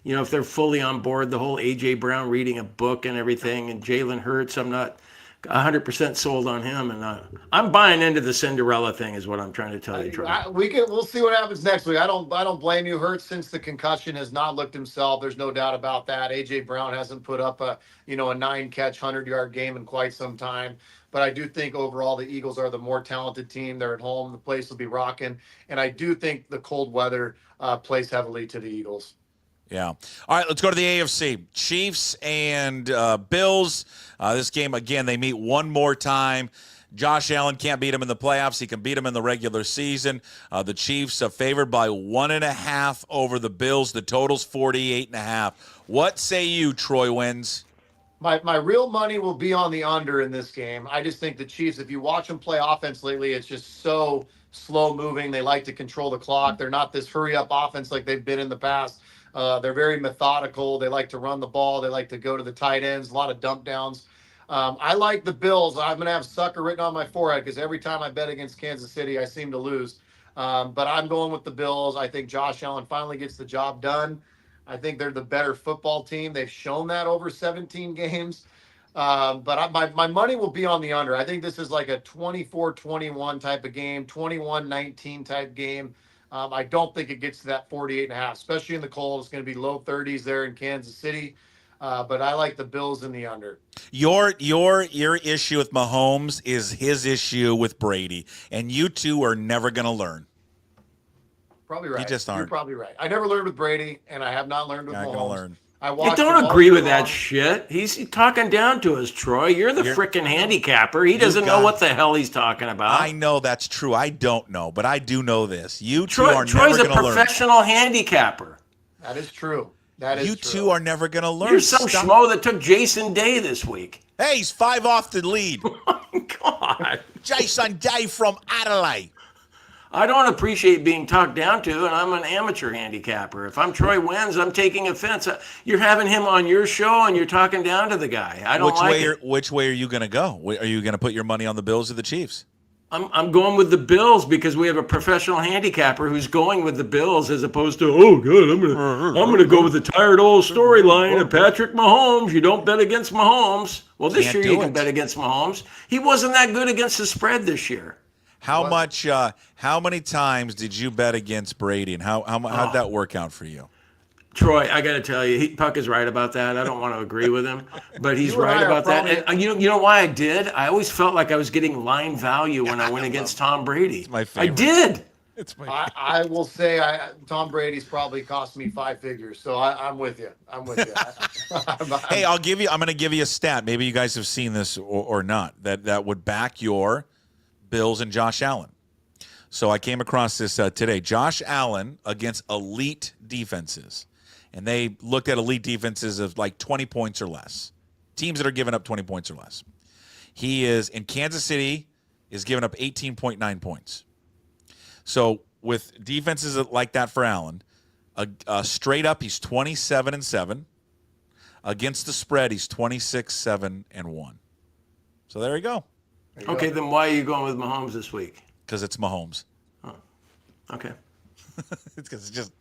if they're fully on board. The whole AJ Brown reading a book and everything, and Jalen Hurts. I'm not 100% sold on him, and I'm buying into the Cinderella thing, is what I'm trying to tell you, Troy. We'll see what happens next week. I don't blame you. Hurts, since the concussion, has not looked himself. There's no doubt about that. AJ Brown hasn't put up a 9-catch 100-yard game in quite some time. But I do think overall the Eagles are the more talented team. They're at home. The place will be rocking, and I do think the cold weather plays heavily to the Eagles. Yeah. All right, let's go to the AFC. Chiefs and Bills. This game, again, they meet one more time. Josh Allen can't beat him in the playoffs. He can beat him in the regular season. The Chiefs are favored by 1.5 over the Bills. The total's 48.5. What say you, Troy Wins? My real money will be on the under in this game. I just think the Chiefs, if you watch them play offense lately, it's just so slow moving. They like to control the clock. They're not this hurry up offense like they've been in the past. They're very methodical. They like to run the ball. They like to go to the tight ends, a lot of dump downs. I like the Bills. I'm going to have sucker written on my forehead because every time I bet against Kansas City, I seem to lose. But I'm going with the Bills. I think Josh Allen finally gets the job done. I think they're the better football team. They've shown that over 17 games. But my money will be on the under. I think this is like a 24-21 type of game, 21-19 type game. I don't think it gets to that 48.5, especially in the cold. It's going to be low 30s there in Kansas City. But I like the Bills in the under. Your issue with Mahomes is his issue with Brady, and you two are never going to learn. Probably right. You just aren't. You're probably right. I never learned with Brady, and I have not learned with Mahomes. Gonna learn. I don't agree with that shit. He's talking down to us, Troy. You're the frickin' handicapper. He doesn't know what the hell he's talking about. I know that's true. I don't know, but I do know this. You two are never going to learn. Troy's a professional handicapper. That is true. That is you true. two are never going to learn. You're some schmo that took Jason Day this week. Hey, he's 5 off the lead. Oh, my God. Jason Day from Adelaide. I don't appreciate being talked down to, and I'm an amateur handicapper. If I'm Troy Wins, I'm taking offense. You're having him on your show, and you're talking down to the guy. I don't like it. Which way are you going to go? Are you going to put your money on the Bills or the Chiefs? I'm going with the Bills because we have a professional handicapper who's going with the Bills as opposed to, oh, good, I'm gonna go with the tired old storyline of Patrick Mahomes. You don't bet against Mahomes. Well, this year you can bet against Mahomes. He wasn't that good against the spread this year. How many times did you bet against Brady, and how'd that work out for you? Troy, I got to tell you, Puck is right about that. I don't want to agree with him, but he's right about that. And you know why I did? I always felt like I was getting line value when I went against Tom Brady. It's my favorite. I did. I will say Tom Brady's probably cost me 5 figures, so I'm with you. I'm with you. Hey, I'm going to give you a stat. Maybe you guys have seen this or not. That would back your Bills and Josh Allen. So I came across this today. Josh Allen against elite defenses. And they looked at elite defenses of like 20 points or less. teams that are giving up 20 points or less. He is in Kansas City is giving up 18.9 points. So with defenses like that for Allen, straight up he's 27-7. Against the spread, he's 26-7-1. So there you go. Okay, then why are you going with Mahomes this week? Because it's Mahomes. Oh, okay. It's because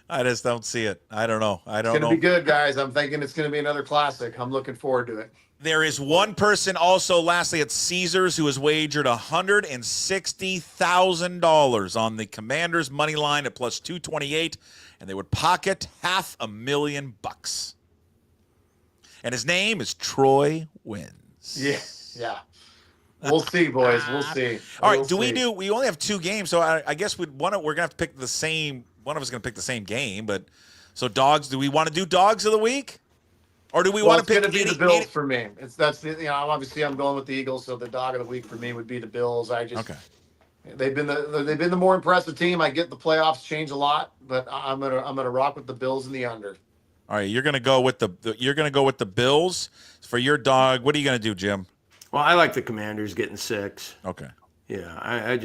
I just don't see it. I don't know. It's going to be good, guys. I'm thinking it's going to be another classic. I'm looking forward to it. There is one person also, lastly, at Caesars who has wagered $160,000 on the Commanders' money line at plus 228, and they would pocket $500,000. And his name is Troy Wins. Yeah. We'll see, boys. We'll see. All right. We only have 2 games, so I guess we're going to have to pick the same. One of us is going to pick the same game, but so dogs. Do we want to do dogs of the week, or do we want to pick? It's going to be the Bills for me. Obviously I'm going with the Eagles, so the dog of the week for me would be the Bills. They've been the more impressive team. I get the playoffs change a lot, but I'm gonna rock with the Bills and the under. All right, you're going to go with the Bills for your dog. What are you going to do, Jim? Well, I like the Commanders getting 6. Okay. Yeah,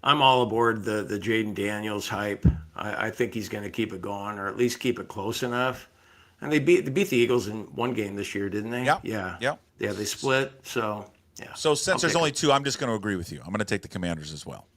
I'm all aboard the Jaden Daniels hype. I think he's going to keep it going, or at least keep it close enough. And they beat the Eagles in one game this year, didn't they? Yeah. Yeah, they split. So yeah. So since there's only 2, I'm just going to agree with you. I'm going to take the Commanders as well.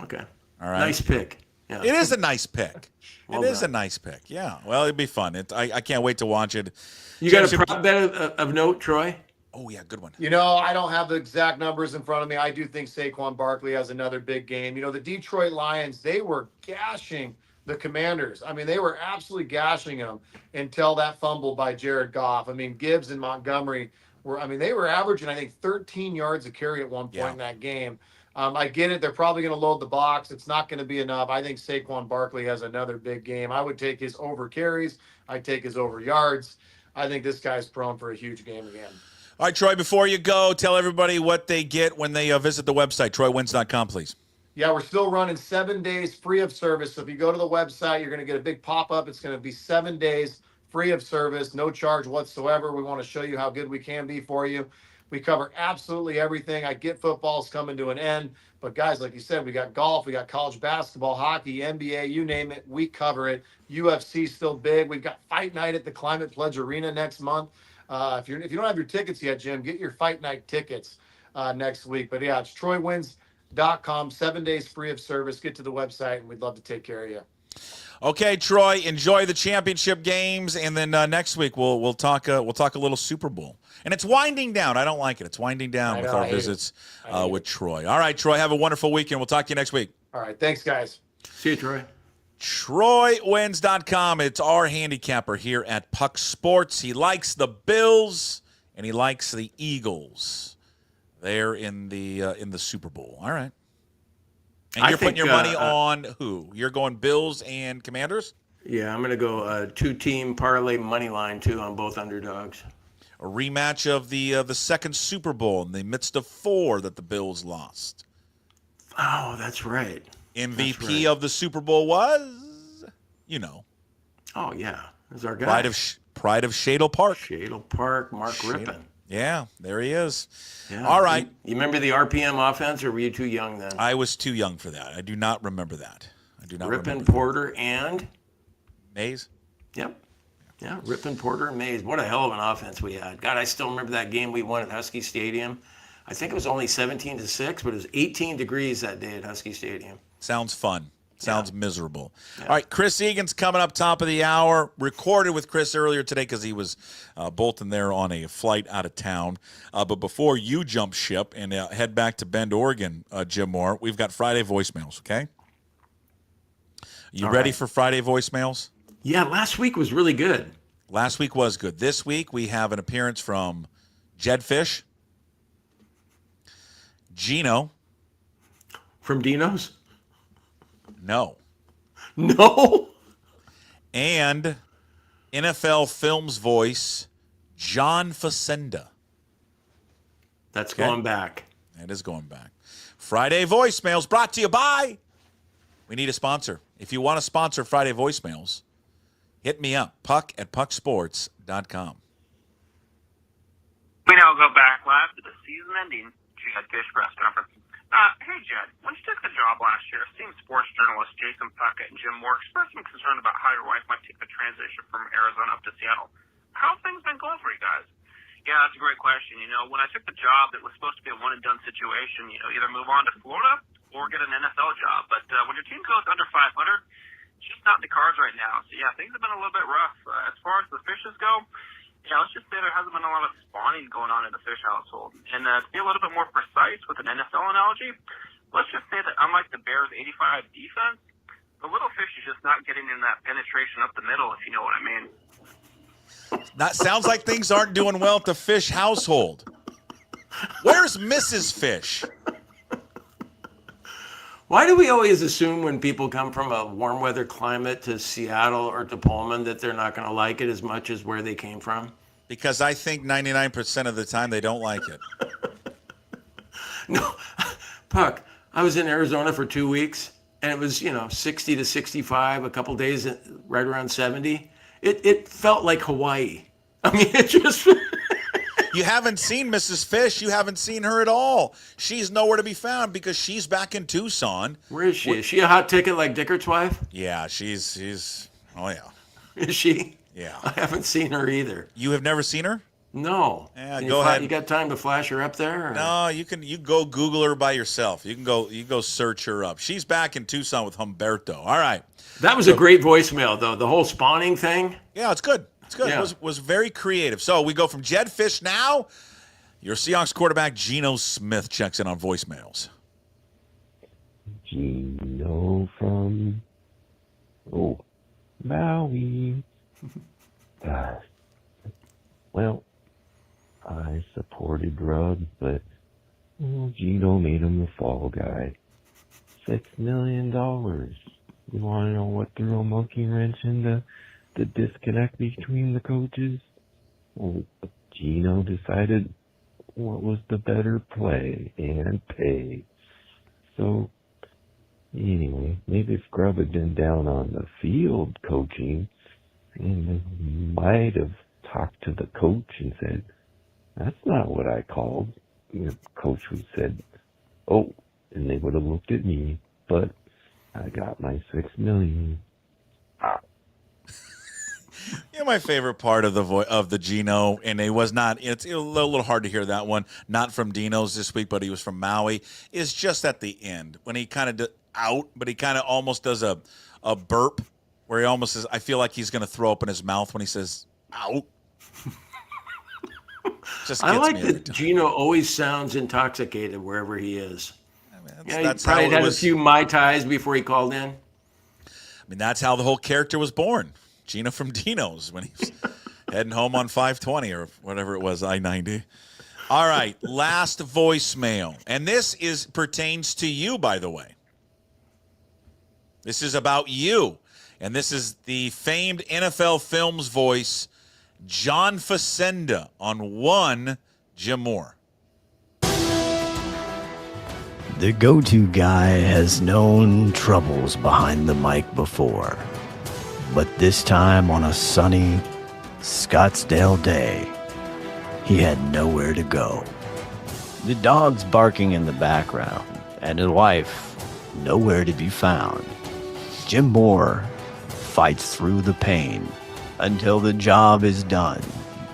Okay. All right. Nice pick. Yeah. It is a nice pick. Well it is done. a nice pick. Yeah. Well, it'd be fun. I can't wait to watch it. You got a prop bet of note, Troy? Oh, yeah, good one. I don't have the exact numbers in front of me. I do think Saquon Barkley has another big game. The Detroit Lions, they were gashing the Commanders. I mean, they were absolutely gashing them until that fumble by Jared Goff. I mean, Gibbs and Montgomery they were averaging, I think, 13 yards a carry at one point in that game. I get it. They're probably going to load the box. It's not going to be enough. I think Saquon Barkley has another big game. I would take his over carries. I'd take his over yards. I think this guy's prone for a huge game again. All right, Troy, before you go, tell everybody what they get when they visit the website, troywins.com, please. Yeah, we're still running 7 days free of service. So if you go to the website, you're going to get a big pop-up. It's going to be 7 days free of service, no charge whatsoever. We want to show you how good we can be for you. We cover absolutely everything. I get football's coming to an end. But, guys, like you said, we got golf, we got college basketball, hockey, NBA, you name it. We cover it. UFC's still big. We've got Fight Night at the Climate Pledge Arena next month. If you don't have your tickets yet, Jim, get your Fight Night tickets next week. But, yeah, it's troywins.com, 7 days free of service. Get to the website, and we'd love to take care of you. Okay, Troy, enjoy the championship games, and then next week we'll talk a little Super Bowl. And it's winding down. I don't like it. It's winding down with our visits with Troy. All right, Troy, have a wonderful weekend. We'll talk to you next week. All right, thanks, guys. See you, Troy. TroyWins.com. It's our handicapper here at PuckSports. He likes the Bills and he likes the Eagles. They're in the Super Bowl. All right. And you're putting your money on who? You're going Bills and Commanders? Yeah, I'm going to go 2-team parlay money line, too, on both underdogs. A rematch of the second Super Bowl in the midst of 4 that the Bills lost. Oh, that's right. MVP of the Super Bowl was, Oh, yeah. That's our guy. Pride of Shadle Park. Shadle Park, Mark Rippon. Yeah, there he is. Yeah. All right. You remember the RPM offense, or were you too young then? I was too young for that. I do not remember that. Rippon, Porter, and? Mays? Yep. Yeah, Rippon, Porter, and Mays. What a hell of an offense we had. God, I still remember that game we won at Husky Stadium. I think it was only 17-6, but it was 18 degrees that day at Husky Stadium. Sounds fun. Sounds miserable. Yeah. All right, Chris Egan's coming up top of the hour. Recorded with Chris earlier today because he was bolting there on a flight out of town. But before you jump ship and head back to Bend, Oregon, Jim Moore, we've got Friday voicemails, okay? You ready for Friday voicemails? Yeah, last week was really good. Last week was good. This week we have an appearance from Jedd Fisch, Geno. From Dino's? No. And NFL Films voice, John Facenda. That's going back. It is going back. Friday voicemails brought to you by. We need a sponsor. If you want to sponsor Friday voicemails, hit me up, puck@pucksports.com. go back live to the season-ending Jedd Fisch press conference. Hey, Jedd, when you took the job last year, esteemed sports journalists Jason Puckett and Jim Moore expressed some concern about how your wife might take the transition from Arizona up to Seattle. How have things been going for you guys? Yeah, that's a great question. You know, when I took the job, it was supposed to be a one-and-done situation. You know, either move on to Florida or get an NFL job. But when your team goes under 500, it's just not in the cards right now. So, yeah, things have been a little bit rough. As far as the Fishes go, yeah, let's just say there hasn't been a lot of spawning going on in the Fisch household. And to be a little bit more precise with an NFL analogy, let's just say that unlike the Bears' 85 defense, the little Fisch is just not getting in that penetration up the middle, if you know what I mean. That sounds like things aren't doing well at the Fisch household. Where's Mrs. Fisch? Why do we always assume when people come from a warm weather climate to Seattle or to Pullman that they're not going to like it as much as where they came from? Because I think 99% of the time they don't like it. No, Puck, I was in Arizona for 2 weeks, and it was, 60 to 65, a couple days right around 70. It felt like Hawaii. I mean, it just... You haven't seen Mrs. Fisch. You haven't seen her at all. She's nowhere to be found because she's back in Tucson. Where is she? Is she a hot ticket like Dickert's wife? Yeah, she's. Oh yeah. Is she? Yeah. I haven't seen her either. You have never seen her? No. Yeah, go ahead. You got time to flash her up there? Or? No, you go Google her by yourself. You go search her up. She's back in Tucson with Humberto. All right. That was a great voicemail though. The whole spawning thing. Yeah, it's good. It's good. Yeah. It was very creative. So we go from Jedd Fisch now. Your Seahawks quarterback, Geno Smith, checks in on voicemails. Geno from, Maui. Well, I supported Ruggs, but Geno made him the fall guy. $6 million. You want to know what threw a monkey wrench into the disconnect between the coaches? Well, Geno decided what was the better play and pay. So, anyway, maybe Scrub had been down on the field coaching and might have talked to the coach and said, that's not what I called. The coach would have said, oh, and they would have looked at me, but I got my $6 million. Yeah, my favorite part of the Geno, and it was not. It's a little hard to hear that one. Not from Dino's this week, but he was from Maui. Is just at the end when he kind of but he kind of almost does a burp where he almost says, I feel like he's going to throw up in his mouth when he says out. Just I like me that Geno always sounds intoxicated wherever he is. I mean, he probably had a few Mai Tais before he called in. I mean, that's how the whole character was born. Geno from Dino's when he was heading home on 520 or whatever it was, I-90. All right, last voicemail. And this pertains to you, by the way. This is about you. And this is the famed NFL Films voice, John Facenda, on one Jim Moore. The go-to guy has known troubles behind the mic before. But this time on a sunny Scottsdale day, he had nowhere to go. The dog's barking in the background, and his wife nowhere to be found. Jim Moore fights through the pain until the job is done,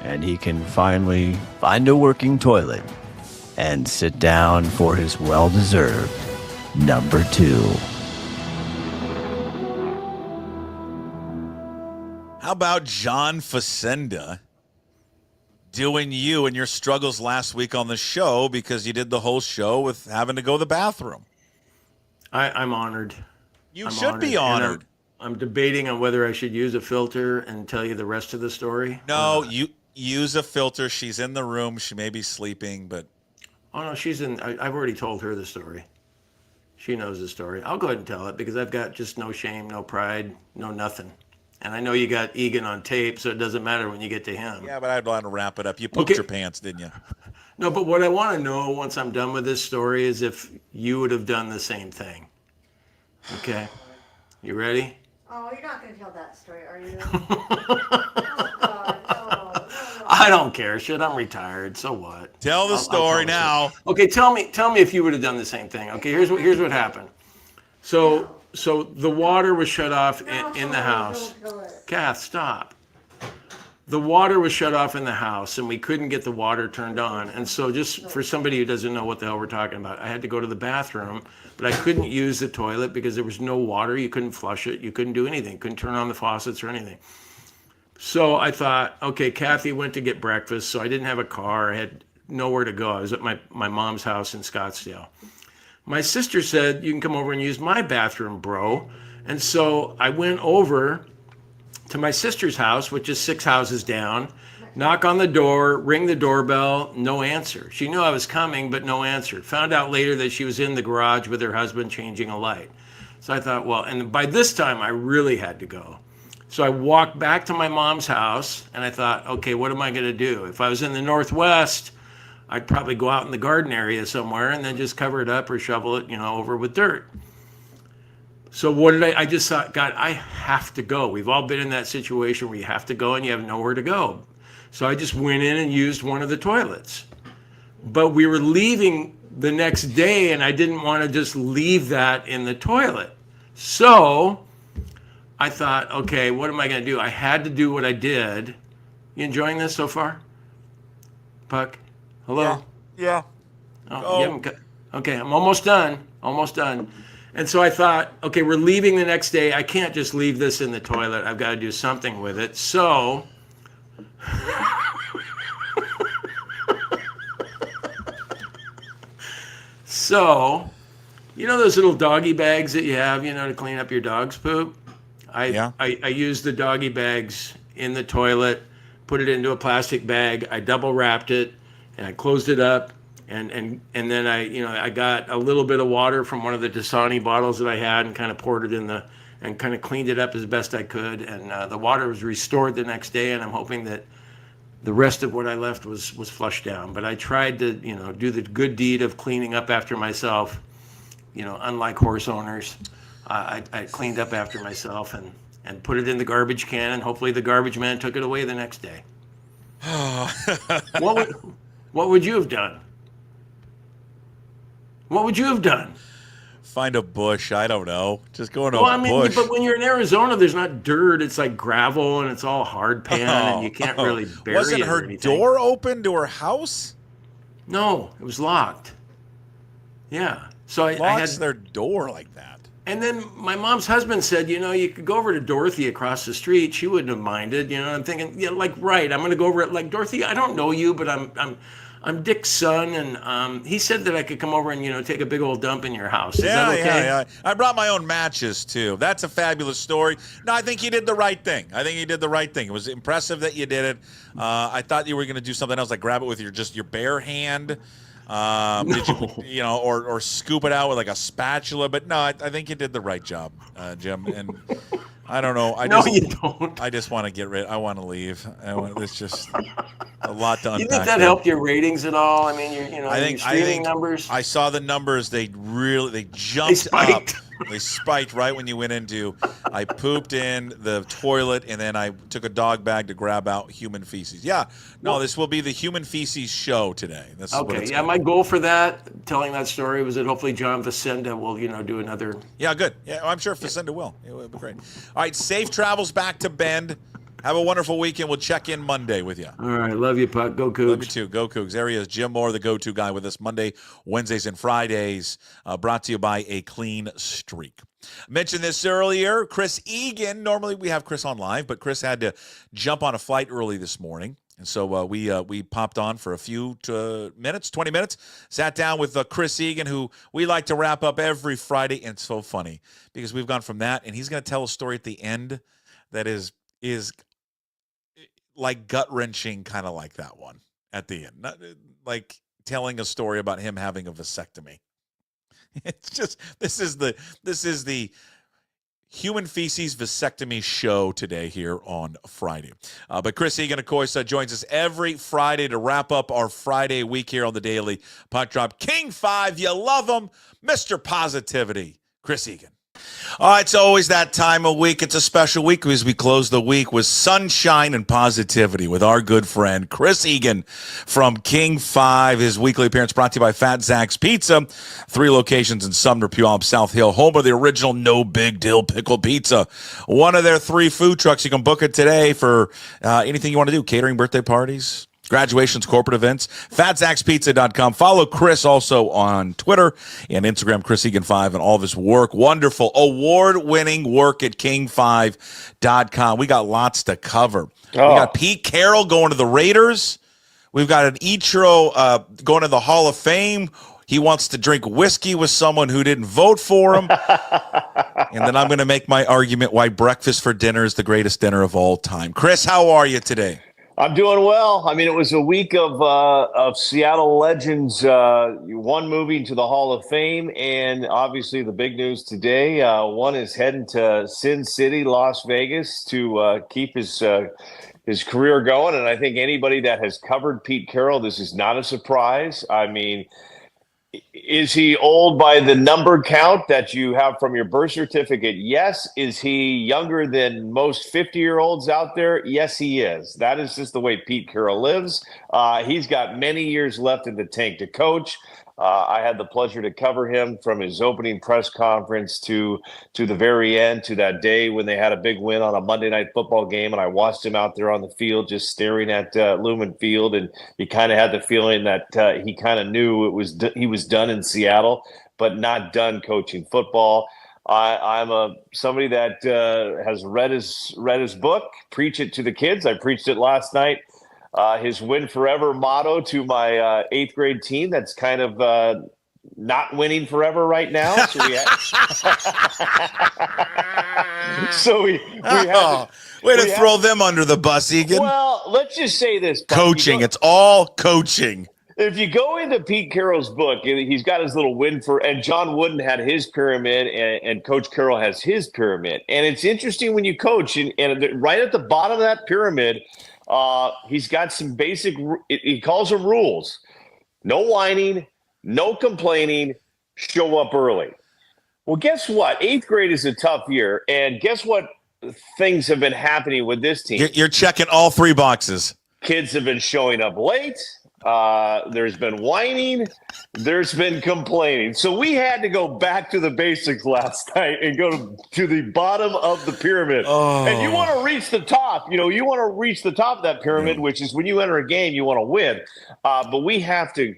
and he can finally find a working toilet and sit down for his well-deserved number 2. How about John Facenda doing you and your struggles last week on the show because you did the whole show with having to go to the bathroom? I'm honored. You should be honored. I'm debating on whether I should use a filter and tell you the rest of the story. No, you use a filter. She's in the room. She may be sleeping, but... Oh, no, she's in... I've already told her the story. She knows the story. I'll go ahead and tell it because I've got just no shame, no pride, no nothing. And I know you got Egan on tape, so it doesn't matter when you get to him. Yeah, but I'd want to wrap it up. You pooped your pants, didn't you? No, but what I want to know once I'm done with this story is if you would have done the same thing. Okay? You ready? Oh, you're not going to tell that story, are you? Oh, God. Oh, no. I don't care. Shit, I'm retired. So what? Tell the story now. Okay, tell me if you would have done the same thing. Okay, here's what happened. So the water was shut off in the house. Kath, stop. The water was shut off in the house, and we couldn't get the water turned on. And so, just for somebody who doesn't know what the hell we're talking about, I had to go to the bathroom, but I couldn't use the toilet because there was no water. You couldn't flush it. You couldn't do anything. Couldn't turn on the faucets or anything. So I thought, okay, Kathy went to get breakfast, so I didn't have a car. I had nowhere to go. I was at my mom's house in Scottsdale. My sister said, you can come over and use my bathroom, bro. And so I went over to my sister's house, which is 6 houses down, knock on the door, ring the doorbell, no answer. She knew I was coming, but no answer. Found out later that she was in the garage with her husband changing a light. So I thought, well, and by this time I really had to go. So I walked back to my mom's house and I thought, okay, what am I going to do? If I was in the Northwest, I'd probably go out in the garden area somewhere and then just cover it up or shovel it, over with dirt. So what did I just thought, God, I have to go. We've all been in that situation where you have to go and you have nowhere to go. So I just went in and used one of the toilets. But we were leaving the next day and I didn't want to just leave that in the toilet. So I thought, okay, what am I going to do? I had to do what I did. You enjoying this so far? Puck? Hello? Yeah. Oh, you haven't okay, I'm almost done. And so I thought, okay, we're leaving the next day. I can't just leave this in the toilet. I've got to do something with it. So those little doggy bags that you have, to clean up your dog's poop? I used the doggy bags in the toilet, put it into a plastic bag. I double wrapped it and I closed it up. And then I got a little bit of water from one of the Dasani bottles that I had and kind of poured it in and kind of cleaned it up as best I could. And the water was restored the next day. And I'm hoping that the rest of what I left was flushed down. But I tried to, do the good deed of cleaning up after myself. Unlike horse owners, I cleaned up after myself and put it in the garbage can. And hopefully the garbage man took it away the next day. What would you have done? What would you have done? Find a bush. I don't know. Just go into a bush. But when you're in Arizona, there's not dirt. It's like gravel and it's all hard pan and you can't really bury it. Wasn't her door open to her house? No, it was locked. Yeah. So I had their door like that. And then my mom's husband said, you could go over to Dorothy across the street. She wouldn't have minded. I'm thinking, right. I'm going to go over it. Like, Dorothy, I don't know you, but I'm Dick's son, and he said that I could come over and take a big old dump in your house. Is that okay? Yeah. I brought my own matches too. That's a fabulous story. No, I think you did the right thing. It was impressive that you did it. I thought you were going to do something else, like grab it with your bare hand. Did you, or scoop it out with like a spatula? But no, I think you did the right job, Jim. And I don't know. You don't. I just want to get rid. I want to leave. It's just a lot to unpack. You think that helped your ratings at all? I mean, your streaming numbers. I saw the numbers. They jumped up. They spiked right when you went into. I pooped in the toilet and then I took a dog bag to grab out human feces. Yeah, no, this will be the human feces show today. Okay, yeah, my goal for that, telling that story, was that hopefully John Facenda will, do another. Yeah, good. Yeah, I'm sure Facenda will. It will be great. All right, safe travels back to Bend. Have a wonderful weekend. We'll check in Monday with you. All right. Love you, Puck. Go Cougs. Love you too. Go Cougs. There he is, Jim Moore, the go-to guy with us Monday, Wednesdays, and Fridays. Brought to you by A Clean Streak. Mentioned this earlier. Chris Egan. Normally we have Chris on live, but Chris had to jump on a flight early this morning. And so we popped on for a few 20 minutes, sat down with Chris Egan, who we like to wrap up every Friday. And it's so funny because we've gone from that, and he's going to tell a story at the end that is like gut-wrenching, kind of like that one at the end. Not, like telling a story about him having a vasectomy. It's just, this is the human feces vasectomy show today here on Friday. But Chris Egan, of course, joins us every Friday to wrap up our Friday week here on the Daily Puck Drop. King 5, you love him, Mr. Positivity, Chris Egan. It's always that time of week. It's a special week as we close the week with sunshine and positivity with our good friend Chris Egan from King 5. His weekly appearance brought to you by Fat Zach's Pizza. 3 locations in Sumner, Puyallup, South Hill, home of the original No Big Deal Pickle Pizza. One of their 3 food trucks. You can book it today for anything you want to do, catering, birthday parties, graduations, corporate events. FatZachsPizza.com. Follow Chris also on Twitter and Instagram, Chris Egan 5, and all of his work. Wonderful, award-winning work at King5.com. We got lots to cover. We got Pete Carroll going to the Raiders. We've got an Ichiro going to the Hall of Fame. He wants to drink whiskey with someone who didn't vote for him. And then I'm going to make my argument why breakfast for dinner is the greatest dinner of all time. Chris, how are you today? I'm doing well. I mean, it was a week of Seattle legends, one moving to the Hall of Fame, and obviously the big news today, one is heading to Sin City, Las Vegas, to keep his career going. And I think anybody that has covered Pete Carroll, this is not a surprise. I mean, is he old by the number count that you have from your birth certificate? Yes. Is he younger than most 50-year-olds out there? Yes, he is. That is just the way Pete Carroll lives. He's got many years left in the tank to coach. I had the pleasure to cover him from his opening press conference to the very end, to that day when they had a big win on a Monday Night Football game, and I watched him out there on the field just staring at Lumen Field, and you kind of had the feeling that he kind of knew he was done in Seattle, but not done coaching football. I'm somebody that has read his book, preach it to the kids. I preached it last night. His win forever motto to my 8th grade team that's kind of not winning forever right now. So we way to throw them under the bus, Egan. Well, let's just say this. Coaching. It's all coaching. If you go into Pete Carroll's book, he's got his little and John Wooden had his pyramid, and Coach Carroll has his pyramid. And it's interesting when you coach, and right at the bottom of that pyramid, he's got some basic, he calls them rules. No whining, no complaining, show up early. Well, guess what? 8th grade is a tough year, and guess what things have been happening with this team? You're checking all 3 boxes. Kids have been showing up late. There's been whining. There's been complaining. So we had to go back to the basics last night and go to the bottom of the pyramid. And you want to reach the top. You want to reach the top of that pyramid, which is when you enter a game, you want to win. But we have to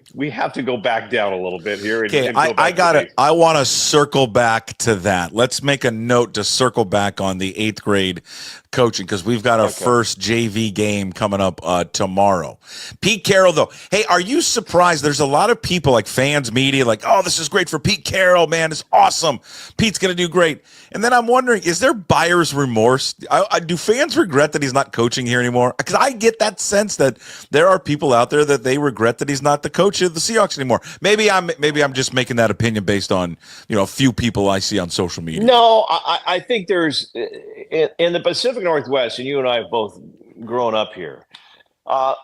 go back down a little bit here. I want to circle back to that. Let's make a note to circle back on the 8th grade coaching, because we've got our first JV game coming up tomorrow. Pete Carroll, though, hey, are you surprised? There's a lot of people, like fans, media, like, oh, this is great for Pete Carroll, man, it's awesome. Pete's going to do great. And then I'm wondering, is there buyer's remorse? Do fans regret that he's not coaching here anymore? Because I get that sense that there are people out there that they regret that he's not the coach of the Seahawks anymore. Maybe I'm just making that opinion based on a few people I see on social media. No, I think there's in the Pacific Northwest, and you and I have both grown up here.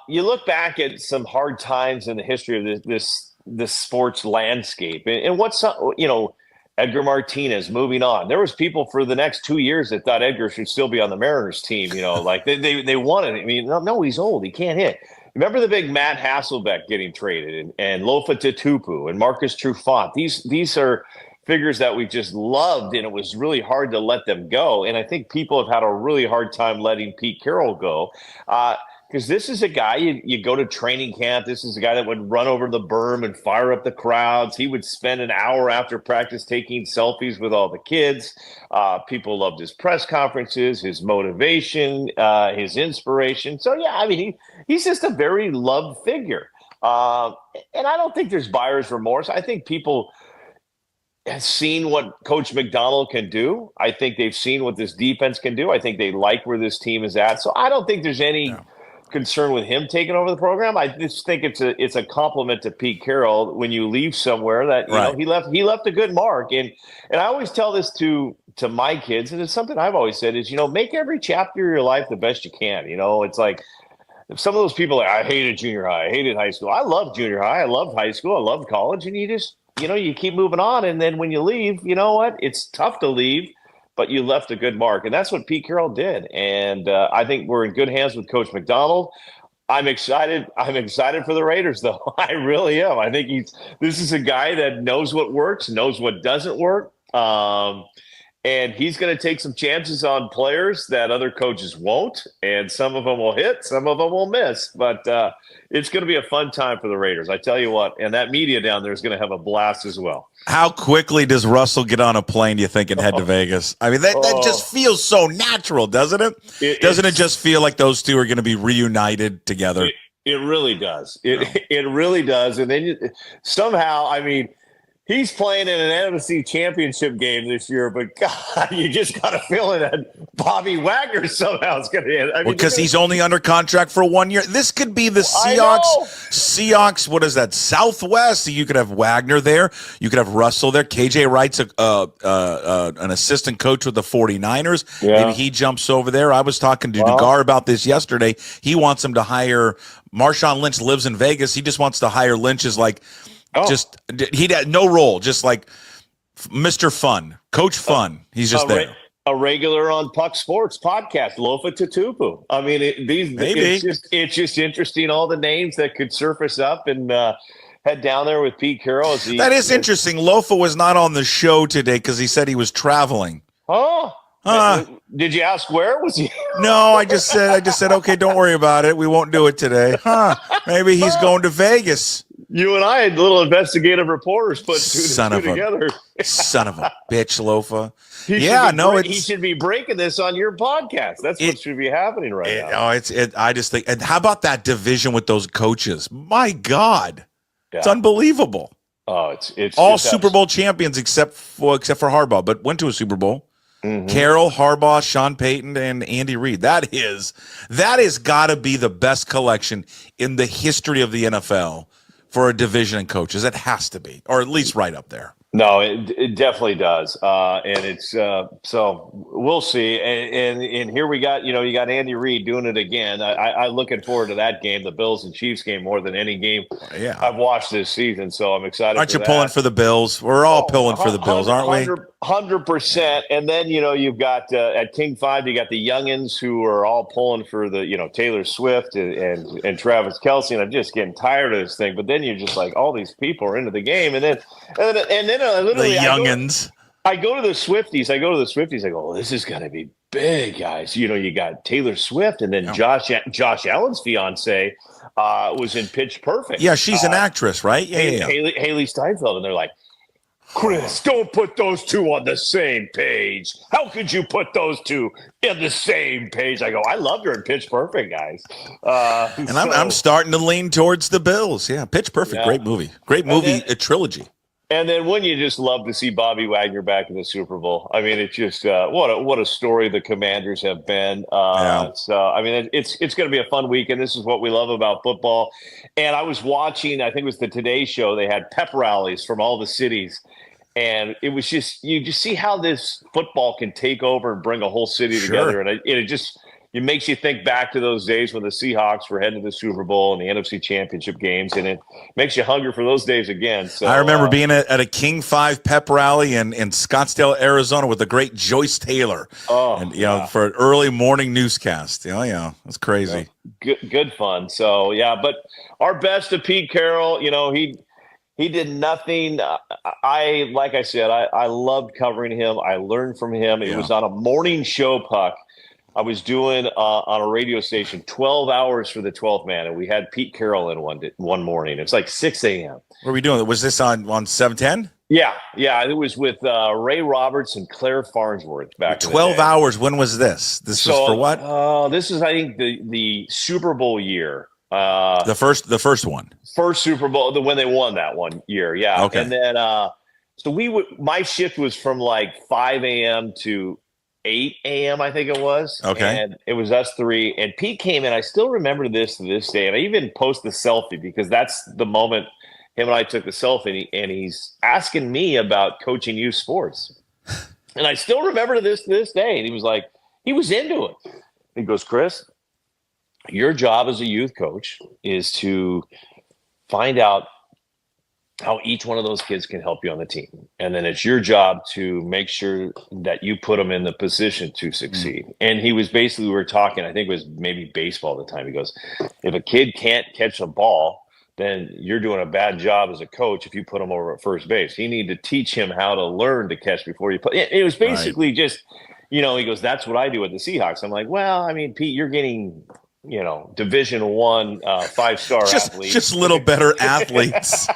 You look back at some hard times in the history of this sports landscape, and what's Edgar Martinez moving on. There was people for the next 2 years that thought Edgar should still be on the Mariners team. Like they wanted. I mean, no, he's old. He can't hit. Remember the big Matt Hasselbeck getting traded, and Lofa Tatupu and Marcus Trufant. These are figures that we just loved, and it was really hard to let them go. And I think people have had a really hard time letting Pete Carroll go. Because this is a guy, you go to training camp, this is a guy that would run over the berm and fire up the crowds. He would spend an hour after practice taking selfies with all the kids. People loved his press conferences, his motivation, his inspiration. So, yeah, I mean, he's just a very loved figure. And I don't think there's buyer's remorse. I think people have seen what Coach McDonald can do. I think they've seen what this defense can do. I think they like where this team is at. So I don't think there's any concern with him taking over the program. I just think it's a compliment to Pete Carroll when you leave somewhere that he left a good mark. And I always tell this to my kids, and it's something I've always said is, make every chapter of your life the best you can. It's like some of those people I hated junior high, I hated high school. I loved junior high, I loved high school, I loved college, and you just you keep moving on. And then when you leave, you know what? It's tough to leave, but you left a good mark. And that's what Pete Carroll did. And I think we're in good hands with Coach McDonald. I'm excited. I'm excited for the Raiders, though. I really am. I think this is a guy that knows what works, knows what doesn't work. And he's going to take some chances on players that other coaches won't. And some of them will hit, some of them will miss. But it's going to be a fun time for the Raiders. I tell you what. And that media down there is going to have a blast as well. How quickly does Russell get on a plane, do you think, and head to Vegas? I mean, that just feels so natural, doesn't it? Doesn't it just feel like those two are going to be reunited together? It really does. It really does. And then somehow, I mean, he's playing in an NFC championship game this year, but God, you just got a feeling that Bobby Wagner somehow is going to end. Because he's only under contract for 1 year. This could be the Seahawks. What is that? Southwest. You could have Wagner there. You could have Russell there. KJ Wright's an assistant coach with the 49ers. Yeah. Maybe he jumps over there. I was talking to Dugar about this yesterday. He wants him to hire Marshawn Lynch. Lives in Vegas. He just wants to hire Lynch as like. Just he had no role, just like Mr. Fun, Coach Fun. He's just there. A regular on PuckSports podcast, Lofa Tatupu. I mean, it's just interesting. All the names that could surface up and head down there with Pete Carroll. That is interesting. Lofa was not on the show today because he said he was traveling. Oh. Did you ask where was he? No, I just said, okay, don't worry about it. We won't do it today. Maybe he's going to Vegas. You and I had little investigative reporters put two together. Son of a bitch, Lofa. He should be breaking this on your podcast. That's what should be happening right now. I just think, and how about that division with those coaches? My God, it's unbelievable. Oh, it's all Super Bowl champions except for Harbaugh, but went to a Super Bowl. Mm-hmm. Carroll, Harbaugh, Sean Payton, and Andy Reid. That has got to be the best collection in the history of the NFL for a division and coaches. It has to be, or at least right up there. No, it definitely does, and it's so we'll see. And here we got you got Andy Reid doing it again. I'm looking forward to that game, the Bills and Chiefs game, more than any game I've watched this season. So I'm excited. Aren't you pulling for the Bills? We're all pulling for the Bills, aren't we? 100%. And then you've got at King 5, you got the youngins who are all pulling for the Taylor Swift and Travis Kelce. And I'm just getting tired of this thing. But then you're just like, all these people are into the game, and then literally the youngins. I go to the Swifties. I go, oh, this is going to be big, guys. You got Taylor Swift, and then Josh Allen's fiance was in Pitch Perfect. Yeah, she's an actress, right? Yeah. Haley Steinfeld, and they're like, Chris, don't put those two on the same page. How could you put those two in the same page? I go, I loved her in Pitch Perfect, guys. I'm starting to lean towards the Bills. Yeah, Pitch Perfect, great movie. A trilogy. And then wouldn't you just love to see Bobby Wagner back in the Super Bowl? I mean, it's just what a story the Commanders have been. So I mean, it's going to be a fun weekend. This is what we love about football. And I was watching, I think it was the Today Show. They had pep rallies from all the cities, and it was just you just see how this football can take over and bring a whole city together, and it makes you think back to those days when the Seahawks were heading to the Super Bowl and the NFC Championship games, and it makes you hungry for those days again. So I remember being at a King 5 pep rally in Scottsdale, Arizona, with the great Joyce Taylor. For an early morning newscast. It's crazy. Good fun. So but our best to Pete Carroll. He did nothing. Like I said, I loved covering him. I learned from him. It was on a morning show, Puck. I was doing on a radio station 12 hours for the 12th man, and we had Pete Carroll in one morning. It's like 6 a.m. What were we doing? Was this on 710? Yeah. It was with Ray Roberts and Claire Farnsworth back 12 hours. When was this? This was for what? This is, I think, the Super Bowl year. The first one. First Super Bowl, when they won that one year. Yeah. Okay. And then my shift was from like 5 a.m. to 8 a.m. I think it was. Okay. And it was us three. And Pete came in. I still remember this to this day. And I even post the selfie because that's the moment him and I took the selfie. And he's asking me about coaching youth sports. And I still remember this day. And he was like, he was into it. He goes, Chris, your job as a youth coach is to find out how each one of those kids can help you on the team. And then it's your job to make sure that you put them in the position to succeed. And he was basically, we were talking, I think it was maybe baseball at the time. He goes, if a kid can't catch a ball, then you're doing a bad job as a coach if you put him over at first base. You need to teach him how to learn to catch before you put. It was basically just, he goes, that's what I do with the Seahawks. I'm like, well, I mean, Pete, you're getting, Division I 5-star athletes. Just little better athletes.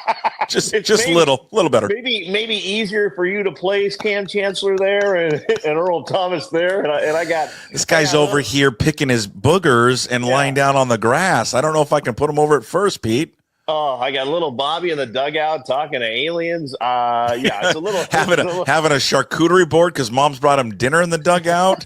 just maybe, little better. Maybe easier for you to place Cam Chancellor there and Earl Thomas there, and I got this guy's over here picking his boogers and lying down on the grass. I don't know if I can put him over at first, Pete. Oh, I got little Bobby in the dugout talking to aliens. It's a little having a charcuterie board because mom's brought him dinner in the dugout.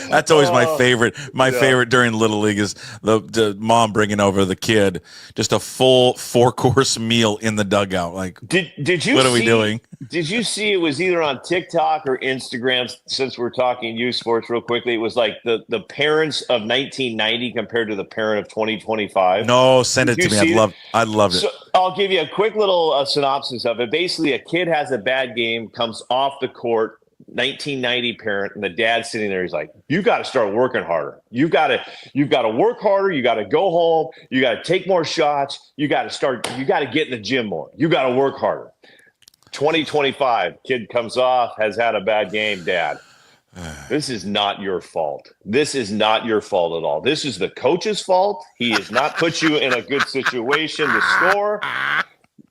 That's always my favorite. My favorite during Little League is the mom bringing over the kid just a full 4-course meal in the dugout. Like, did you? What are we doing? Did you see it was either on TikTok or Instagram? Since we're talking youth sports, real quickly, it was like the parents of 1990 compared to the parent of 2025. No, send it to me. I loved it. So I'll give you a quick little synopsis of it. Basically, a kid has a bad game, comes off the court. 1990 parent, and the dad's sitting there. He's like, you got to start working harder. You've got to work harder. You got to go home. You got to take more shots. You got to get in the gym more. You got to work harder. 2025, kid comes off, has had a bad game. Dad, this is not your fault. This is not your fault at all. This is the coach's fault. He has not put you in a good situation to score.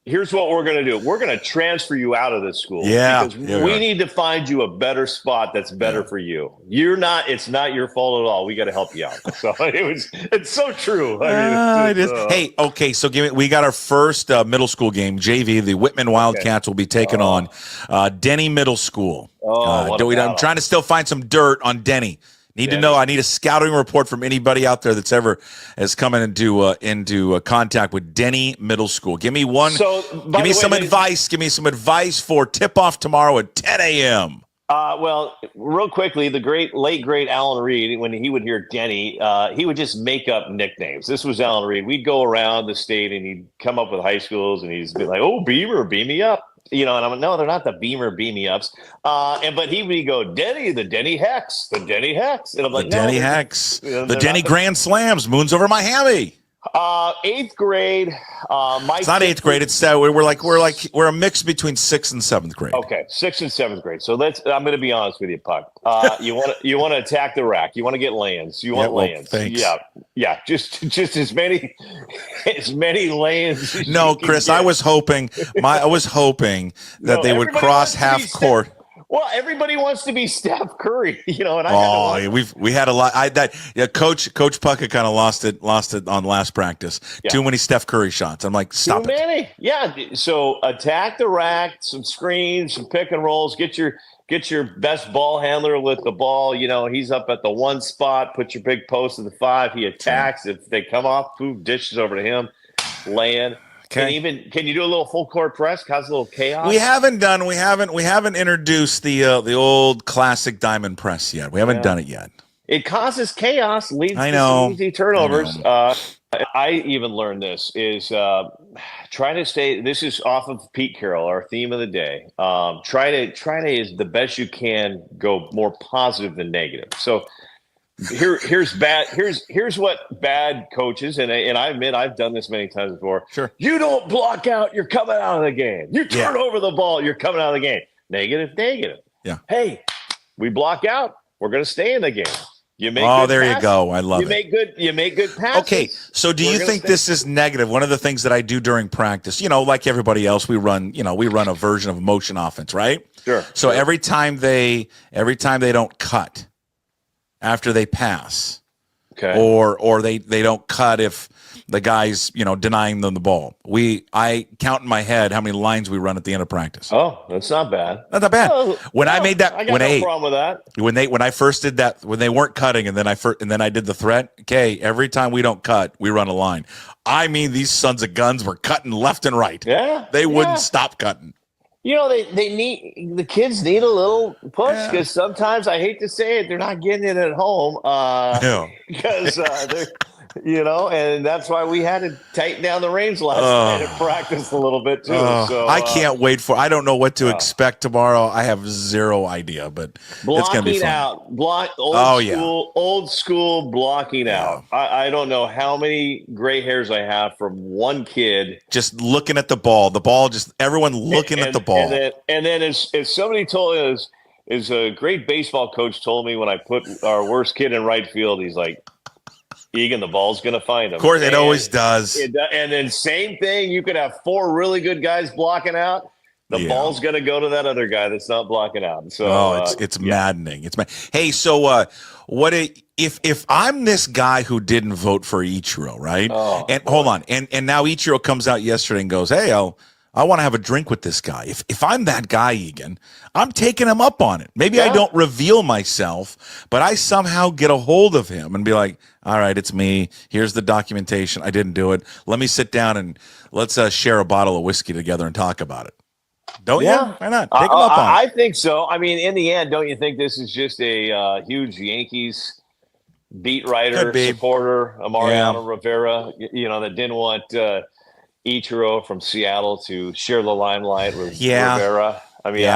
Here's what we're going to do. We're going to transfer you out of this school. Because we need to find you a better spot that's better for you. It's not your fault at all. We got to help you out. So it's so true. I mean, hey, okay. So we got our first middle school game, JV. The Whitman Wildcats will be taking on Denny Middle School. I'm trying to still find some dirt on Denny. Need to know. I need a scouting report from anybody out there that's ever has come into contact with Denny Middle School. Give me one. Give me some advice. Give me some advice for tip-off tomorrow at 10 a.m. Well, real quickly, the late great Alan Reed, when he would hear Denny, he would just make up nicknames. This was Alan Reed. We'd go around the state and he'd come up with high schools and he'd be like, "Oh, Beamer, beam me up." And I'm like, no, they're not the Beamer beam me ups. But he would go, Denny, the Denny Hex, the Denny Hex. And I'm like, Denny Hex, the Denny Grand Slams, moons over Miami. 8th grade. It's not 8th grade. It's we're a mix between 6th and 7th grade. Okay, 6th and 7th grade. So I'm going to be honest with you, Puck. You want to attack the rack. You want to get lands. You want lands. Thanks. Yeah. Just as many lands. No, Chris. I was hoping that they would cross half court. Well, everybody wants to be Steph Curry, we had a lot. Coach Puckett kind of lost it on last practice. Yeah. Too many Steph Curry shots. I'm like, stop Too many. Yeah. So attack the rack, some screens, some pick and rolls. Get your best ball handler with the ball. He's up at the 1 spot. Put your big post at the 5. He attacks. If they come off, dishes over to him. Land. Okay. Can you do a little full court press? Cause a little chaos? We haven't introduced the old classic diamond press yet. We haven't done it yet. It causes chaos, leads to some easy turnovers. I even learned this is try to stay. This is off of Pete Carroll, our theme of the day. Try to as the best you can go more positive than negative. So here's what bad coaches, and I admit I've done this many times before. Sure. You don't block out, you're coming out of the game. You turn over the ball, you're coming out of the game. Negative. Yeah. Hey, we block out, we're going to stay in the game. You make there passes. You go. I love it. You make good passes. Okay, so do you think this is negative? One of the things that I do during practice, like everybody else, we run a version of motion offense, right? Sure. So every time they don't cut after they pass, okay, or they don't cut if the guy's denying them the ball. I count in my head how many lines we run at the end of practice. Oh, that's not bad. Not that bad. I made that, I got no problem with that. When I first did that, when they weren't cutting, and then I did the threat. Okay, every time we don't cut, we run a line. I mean, these sons of guns were cutting left and right. Yeah, they wouldn't stop cutting. The kids need a little push because sometimes, I hate to say it, they're not getting it at home because and that's why we had to tighten down the reins last night and practice a little bit too. So I can't wait I don't know what to expect tomorrow. I have zero idea, but it's going to be fun. Old school blocking out. I don't know how many gray hairs I have from one kid. Just looking at the ball, just everyone looking at the ball. And then as somebody told us, is a great baseball coach told me when I put our worst kid in right field, he's like, Egan, the ball's going to find him. Of course, it always does. And then same thing, you could have 4 really good guys blocking out. The ball's going to go to that other guy that's not blocking out. So it's maddening. Hey, so if I'm this guy who didn't vote for Ichiro, right? Hold on, and now Ichiro comes out yesterday and goes, "Hey, I want to have a drink with this guy." If I'm that guy, Egan, I'm taking him up on it. Maybe I don't reveal myself, but I somehow get a hold of him and be like, all right, it's me. Here's the documentation. I didn't do it. Let me sit down and let's share a bottle of whiskey together and talk about it. Don't you? Why not? Take him up on it. I think so. I mean, in the end, don't you think this is just a huge Yankees beat writer, supporter, Mariano Rivera, that didn't want Ichiro from Seattle to share the limelight with Rivera? I mean,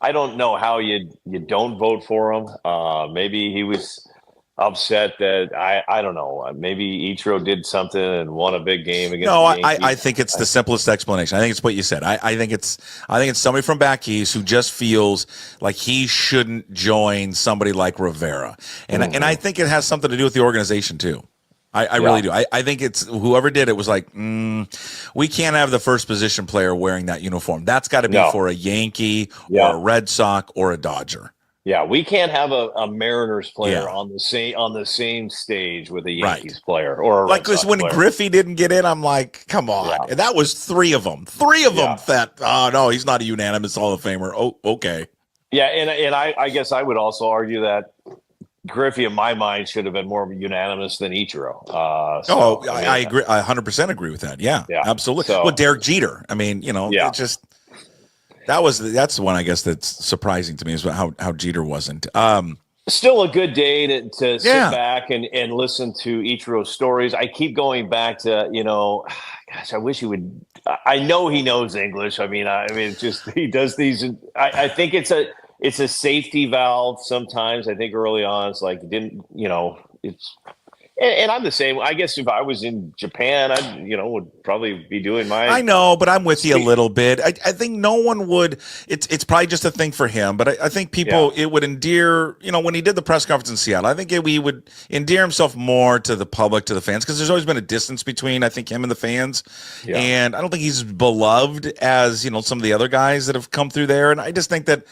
I don't know how you don't vote for him. Maybe he was upset that I don't know. Maybe Ichiro did something and won a big game against. No, I think it's the simplest explanation. I think it's what you said. I think it's somebody from back east who just feels like he shouldn't join somebody like Rivera, and I think it has something to do with the organization too. I really do. I think it's whoever did it was like, we can't have the first position player wearing that uniform. That's got to be for a Yankee or a Red Sox or a Dodger. Yeah, we can't have a Mariners player on the same stage with a Yankees player or a Red Sox when player. Griffey didn't get in, I'm like, come on. Yeah. And that was 3 of them. 3 of them that no, he's not a unanimous Hall of Famer. Oh, okay. Yeah, and I guess I would also argue that Griffey, in my mind, should have been more unanimous than Ichiro. I agree. I 100% agree with that. Yeah, absolutely. So, well, Derek Jeter. I mean, it just that's the one I guess that's surprising to me is how Jeter wasn't. Still a good day to sit back and listen to Ichiro's stories. I keep going back to gosh, I wish he would. I know he knows English. I mean, it's just he does these. I think it's a safety valve sometimes. I think early on it's like it's and I'm the same. I guess if I was in Japan, I would probably be doing my. I know, but I'm with you a little bit. I think no one would. It's probably just a thing for him, but I think people it would endear. When he did the press conference in Seattle, I think he would endear himself more to the public, to the fans, because there's always been a distance between I think him and the fans, and I don't think he's beloved as some of the other guys that have come through there, and I just think that.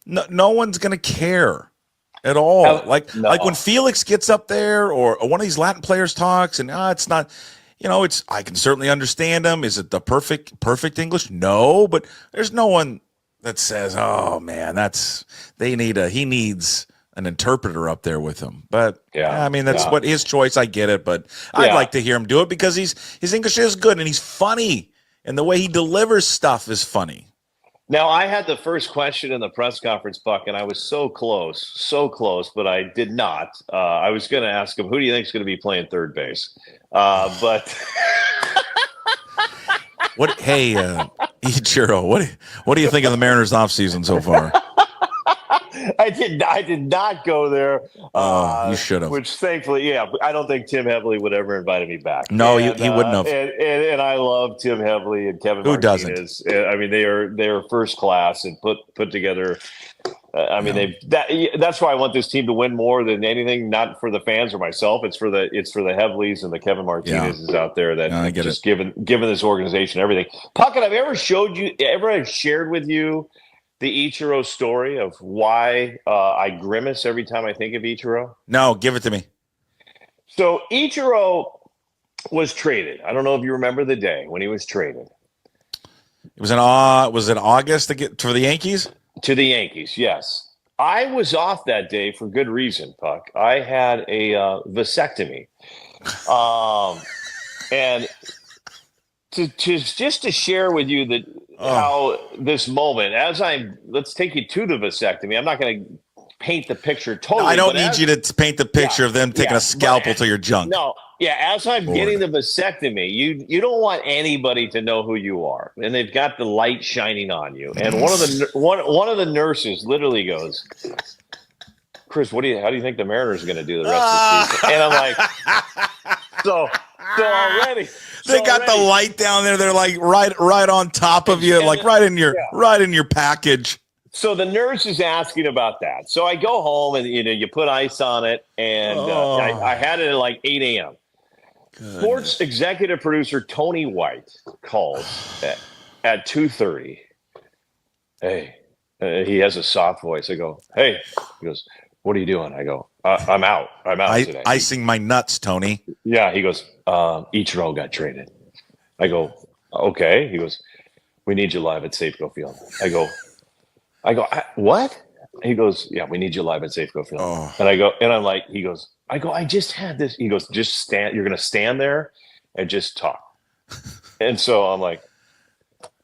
No one's going to care at all. Like when Felix gets up there or one of these Latin players talks and it's not, I can certainly understand him. Is it the perfect English? No, but there's no one that says, oh man, he needs an interpreter up there with him. But I mean, that's what his choice. I get it, but I'd like to hear him do it because his English is good and he's funny and the way he delivers stuff is funny. Now, I had the first question in the press conference, Buck, and I was so close, but I did not. I was going to ask him, who do you think is going to be playing third base? But Hey, Ichiro, what do you think of the Mariners offseason so far? I did not go there. You should have. Which thankfully, I don't think Tim Heavley would ever invited me back. No, he wouldn't have. And I love Tim Heavley and Kevin Who Martinez. doesn't? I mean, they are first class and put together. That's why I want this team to win more than anything. Not for the fans or myself. It's for the Heavleys and the Kevin Martinez's out there that just given this organization everything. Puckett, have I ever shared with you the Ichiro story of why I grimace every time I think of Ichiro? No, give it to me. So Ichiro was traded. I don't know if you remember the day when he was traded. It was in August for the Yankees? To the Yankees, yes. I was off that day for good reason, Puck. I had a vasectomy. And to share with you how this moment, let's take you to the vasectomy. I'm not going to paint the picture totally. I don't need you to paint the picture of them taking a scalpel to your junk. No, as I'm getting the vasectomy, you don't want anybody to know who you are, and they've got the light shining on you. And one of the nurses literally goes, "Chris, how do you think the Mariners are going to do the rest of the season?" And I'm like, so already. They got the light down there. They're like right on top of you, like right in your package. So the nurse is asking about that. So I go home and you put ice on it, and I had it at like 8 a.m. Sports executive producer Tony White calls at 2:30. Hey, he has a soft voice. I go, hey. He goes, what are you doing? I go, I'm out. Today. Icing my nuts, Tony. Yeah, he goes, Ichiro got traded. I go, okay. He goes, we need you live at Safeco Field. I go, what? He goes, yeah, we need you live at Safeco Field. Oh. And I go, and I'm like, I just had this. He goes, just stand. You're going to stand there and just talk. And so I'm like,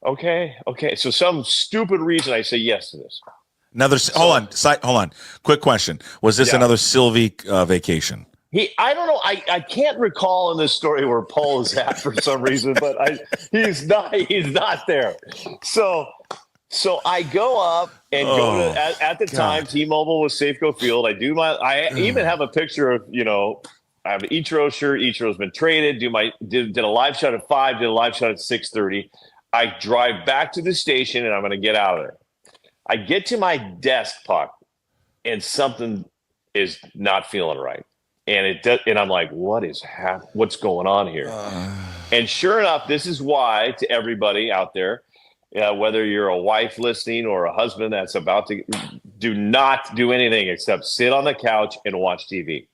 okay. So some stupid reason I say yes to this. Hold on. Quick question. Was this another Sylvie vacation? I don't know. I can't recall in this story where Paul is at for some reason, but he's not there. So I go up and go to at the time T-Mobile was Safeco Field. I even have a picture of I have an Ichiro shirt. Ichiro's been traded. Did a live shot at 5. Did a live shot at 6:30. I drive back to the station and I'm going to get out of there. I get to my desk, Puck, and something is not feeling right. And I'm like, what's going on here? And sure enough, this is why, to everybody out there, whether you're a wife listening or a husband that's about to, do not do anything except sit on the couch and watch TV.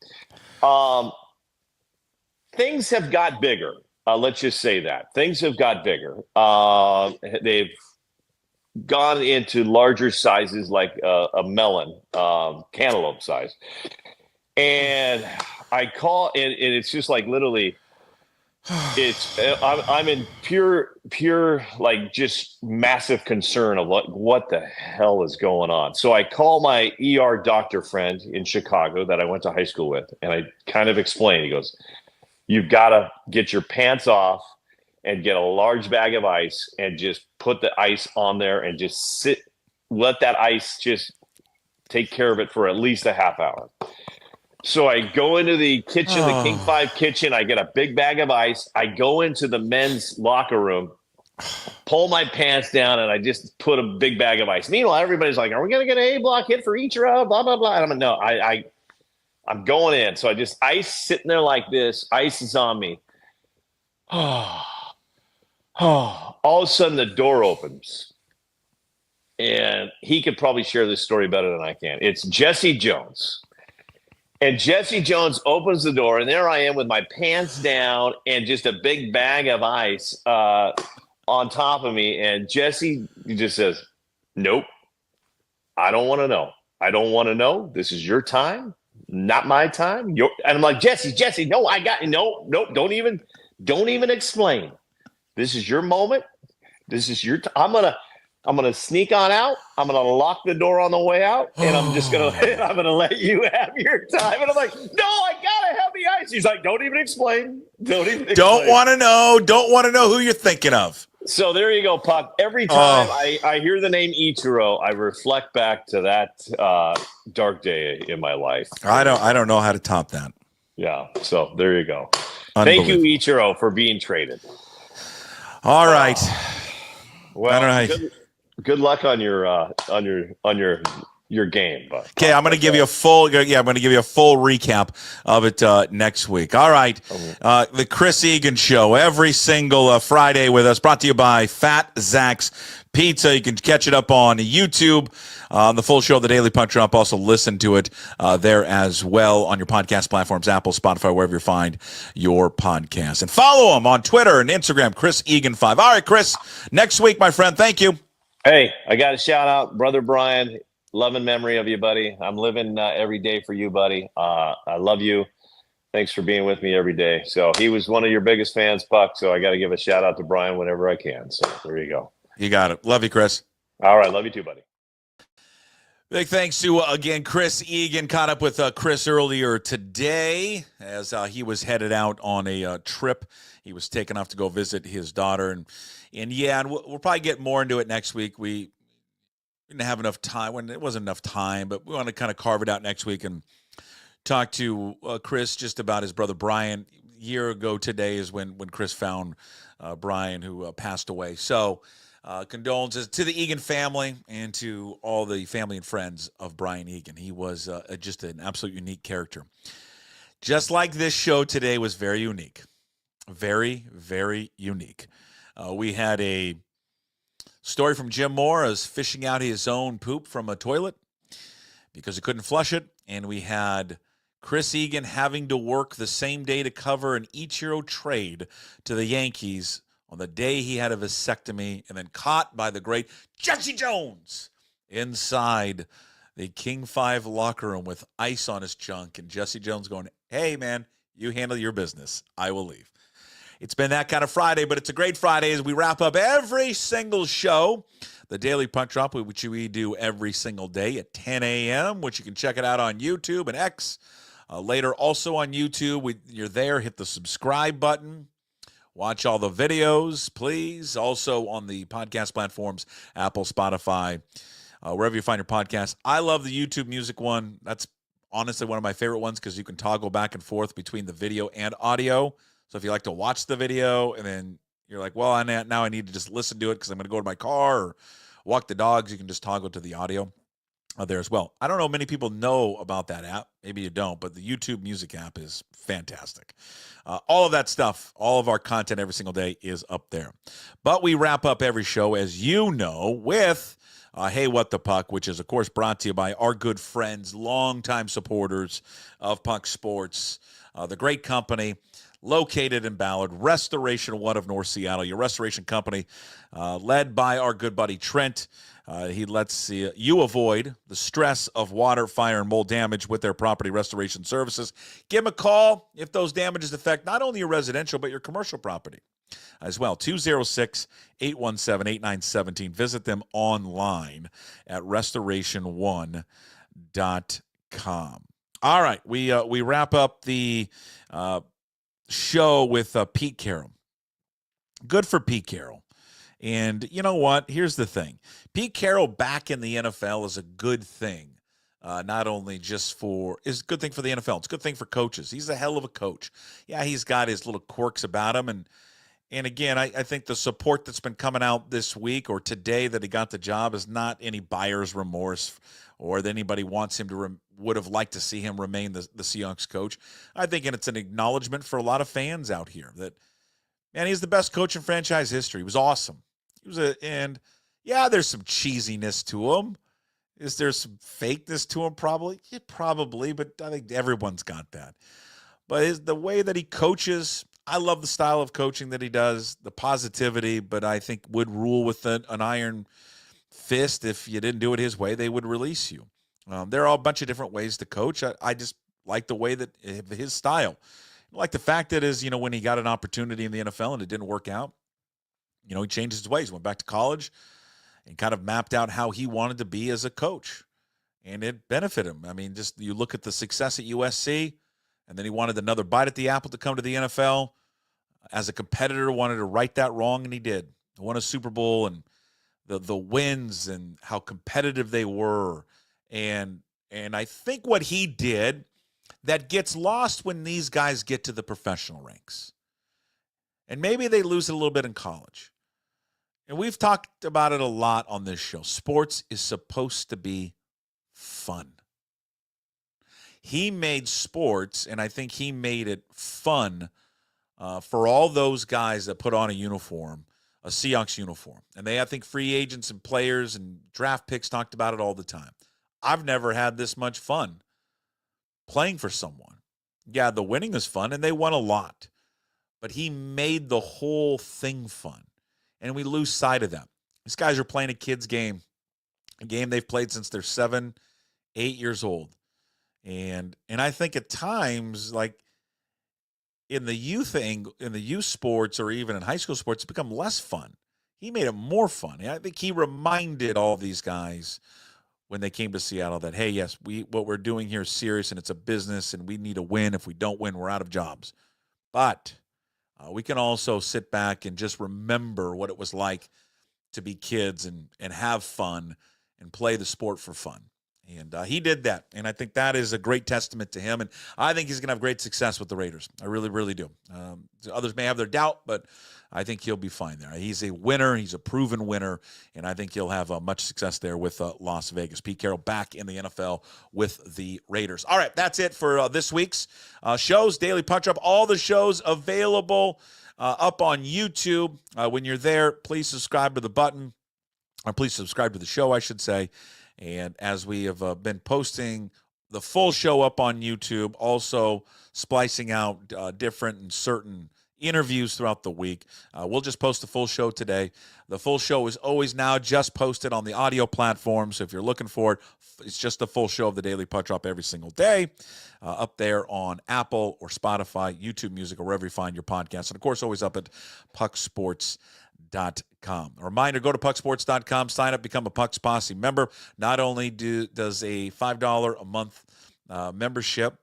Things have got bigger. Let's just say that. Things have got bigger. They've gone into larger sizes like a melon, cantaloupe size. And I call, and it's just like literally, I'm in pure like just massive concern of what the hell is going on. So I call my ER doctor friend in Chicago that I went to high school with, and I kind of explain. He goes, "You've got to get your pants off and get a large bag of ice and just put the ice on there and just let that ice just take care of it for at least a half hour." So I go into the kitchen, the King 5 kitchen. I get a big bag of ice. I go into the men's locker room, pull my pants down, and I just put a big bag of ice. Meanwhile, everybody's like, are we going to get an A-block hit for Ichiro? Blah, blah, blah. And I'm like, no, I'm going in. So I just ice sitting there like this. Ice is on me. All of a sudden, the door opens. And he could probably share this story better than I can. It's Jesse Jones. And Jesse Jones opens the door, and there I am with my pants down and just a big bag of ice on top of me. And Jesse just says, nope, I don't want to know. I don't want to know. This is your time, not my time. And I'm like, Jesse, no, nope, don't even explain. This is your moment. This is your time. I'm gonna sneak on out. I'm gonna lock the door on the way out, and I'm gonna let you have your time. And I'm like, no, I gotta have the ice. He's like, don't even explain. Don't want to know. Don't want to know who you're thinking of. So there you go, Puck. Every time I hear the name Ichiro, I reflect back to that dark day in my life. I don't know how to top that. Yeah. So there you go. Thank you, Ichiro, for being traded. All right. Well, I don't know. Good luck on your game, but okay, I'm going to give you a full recap of it next week. All right, the Chris Egan Show every single Friday with us, brought to you by Fat Zach's Pizza. You can catch it up on YouTube. The full show of the Daily Puck Drop. Also listen to it there as well on your podcast platforms, Apple, Spotify, wherever you find your podcasts. And follow him on Twitter and Instagram, Chris Egan 5. All right, Chris, next week, my friend. Thank you. Hey, I got a shout out, Brother Brian. Love and memory of you, buddy. I'm living every day for you, buddy. I love you. Thanks for being with me every day. So he was one of your biggest fans, Puck. So I got to give a shout out to Brian whenever I can. So there you go. You got it. Love you, Chris. All right. Love you too, buddy. Big thanks to, again, Chris Egan. Caught up with Chris earlier today as he was headed out on a trip. He was taken off to go visit his daughter. And we'll probably get more into it next week. We didn't have enough time. It wasn't enough time, but we want to kind of carve it out next week and talk to Chris just about his brother Brian. A year ago today is when Chris found Brian, who passed away. So condolences to the Egan family and to all the family and friends of Brian Egan. He was just an absolute unique character. Just like this show today was very unique. Very, very unique. We had a story from Jim Moore as fishing out his own poop from a toilet because he couldn't flush it. And we had Chris Egan having to work the same day to cover an Ichiro trade to the Yankees on the day he had a vasectomy, and then caught by the great Jesse Jones inside the King 5 locker room with ice on his junk. And Jesse Jones going, "Hey, man, you handle your business. I will leave." It's been that kind of Friday, but it's a great Friday as we wrap up every single show. The Daily Puck Drop, which we do every single day at 10 a.m., which you can check it out on YouTube and X. Later, also on YouTube, you're there, hit the subscribe button. Watch all the videos, please. Also on the podcast platforms, Apple, Spotify, wherever you find your podcast. I love the YouTube music one. That's honestly one of my favorite ones because you can toggle back and forth between the video and audio. So if you like to watch the video and then you're like, well, now I need to just listen to it because I'm going to go to my car or walk the dogs, you can just toggle to the audio there as well. I don't know many people know about that app. Maybe you don't, but the YouTube music app is fantastic. All of that stuff, all of our content every single day is up there. But we wrap up every show, as you know, with Hey, What the Puck, which is, of course, brought to you by our good friends, longtime supporters of PuckSports, the great company located in Ballard, Restoration One of North Seattle, your restoration company, led by our good buddy Trent. He lets you avoid the stress of water, fire, and mold damage with their property restoration services. Give him a call if those damages affect not only your residential, but your commercial property as well. 206-817-8917. Visit them online at restoration1.com. All right, we wrap up the show with Pete Carroll. Good for Pete Carroll. And you know what? Here's the thing. Pete Carroll back in the NFL is a good thing. Not only just it's a good thing for the NFL. It's a good thing for coaches. He's a hell of a coach. Yeah, he's got his little quirks about him. And again, I think the support that's been coming out this week or today that he got the job is not any buyer's remorse or that anybody wants him to would have liked to see him remain the Seahawks coach. I think it's an acknowledgement for a lot of fans out here that, man, he's the best coach in franchise history. He was awesome. And yeah, there's some cheesiness to him. Is there some fakeness to him? Probably. Yeah, probably, but I think everyone's got that. But the way that he coaches, I love the style of coaching that he does, the positivity, but I think would rule with an iron fist. If you didn't do it his way, they would release you. There are a bunch of different ways to coach. I just like the way that his style. I like the fact that when he got an opportunity in the NFL and it didn't work out, he changed his ways, went back to college and kind of mapped out how he wanted to be as a coach. And it benefited him. I mean, just you look at the success at USC, and then he wanted another bite at the apple to come to the NFL. As a competitor, wanted to right that wrong, and he did. He won a Super Bowl, and the wins and how competitive they were. And I think what he did that gets lost when these guys get to the professional ranks. And maybe they lose it a little bit in college. And we've talked about it a lot on this show. Sports is supposed to be fun. He made sports, and I think he made it fun for all those guys that put on a uniform, a Seahawks uniform. And I think free agents and players and draft picks talked about it all the time. I've never had this much fun playing for someone. Yeah, the winning is fun, and they won a lot. But he made the whole thing fun. And we lose sight of that. These guys are playing a kid's game, a game they've played since they're 7, 8 years old. And I think at times, like in the youth sports or even in high school sports, it's become less fun. He made it more fun. I think he reminded all these guys when they came to Seattle that, hey, yes, what we're doing here is serious and it's a business and we need a win. If we don't win, we're out of jobs. But we can also sit back and just remember what it was like to be kids and have fun and play the sport for fun. And he did that, and I think that is a great testament to him, and I think he's going to have great success with the Raiders. I really, really do. Others may have their doubt, but I think he'll be fine there. He's a winner. He's a proven winner, and I think he'll have much success there with Las Vegas. Pete Carroll back in the NFL with the Raiders. All right, that's it for this week's shows. Daily Puck Drop, all the shows available up on YouTube. When you're there, please subscribe to the button, or please subscribe to the show, I should say. And as we have been posting the full show up on YouTube, also splicing out different and certain interviews throughout the week. We'll just post the full show today. The full show is always now just posted on the audio platform. So if you're looking for it, it's just the full show of the Daily Puck Drop every single day up there on Apple or Spotify, YouTube Music, or wherever you find your podcasts. And, of course, always up at PuckSports.com. A reminder, go to PuckSports.com, sign up, become a Pucks Posse member. Not only does a $5 a month membership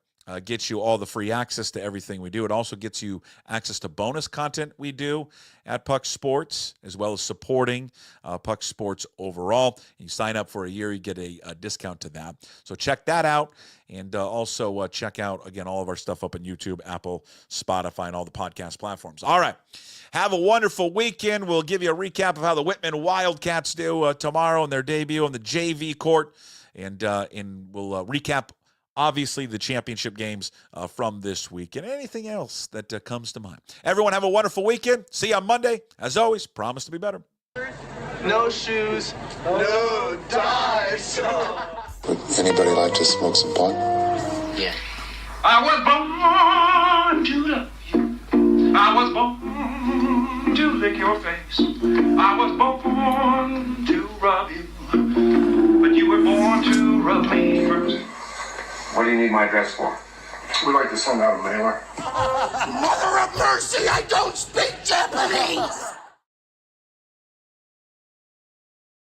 get you all the free access to everything we do, it also gets you access to bonus content we do at Puck Sports, as well as supporting Puck Sports overall. You sign up for a year, you get a discount to that. So check that out, and also check out, again, all of our stuff up on YouTube, Apple, Spotify, and all the podcast platforms. All right. Have a wonderful weekend. We'll give you a recap of how the Whitman Wildcats do tomorrow in their debut on the JV court, and we'll recap, obviously, the championship games from this week and anything else that comes to mind. Everyone have a wonderful weekend. See you on Monday. As always, promise to be better. No shoes, no dice. Would anybody like to smoke some pot? Yeah. I was born to love you. I was born to lick your face. I was born to rub you. But you were born to rub me first. What do you need my address for? We'd like to send out a mailer. Mother of mercy, I don't speak Japanese!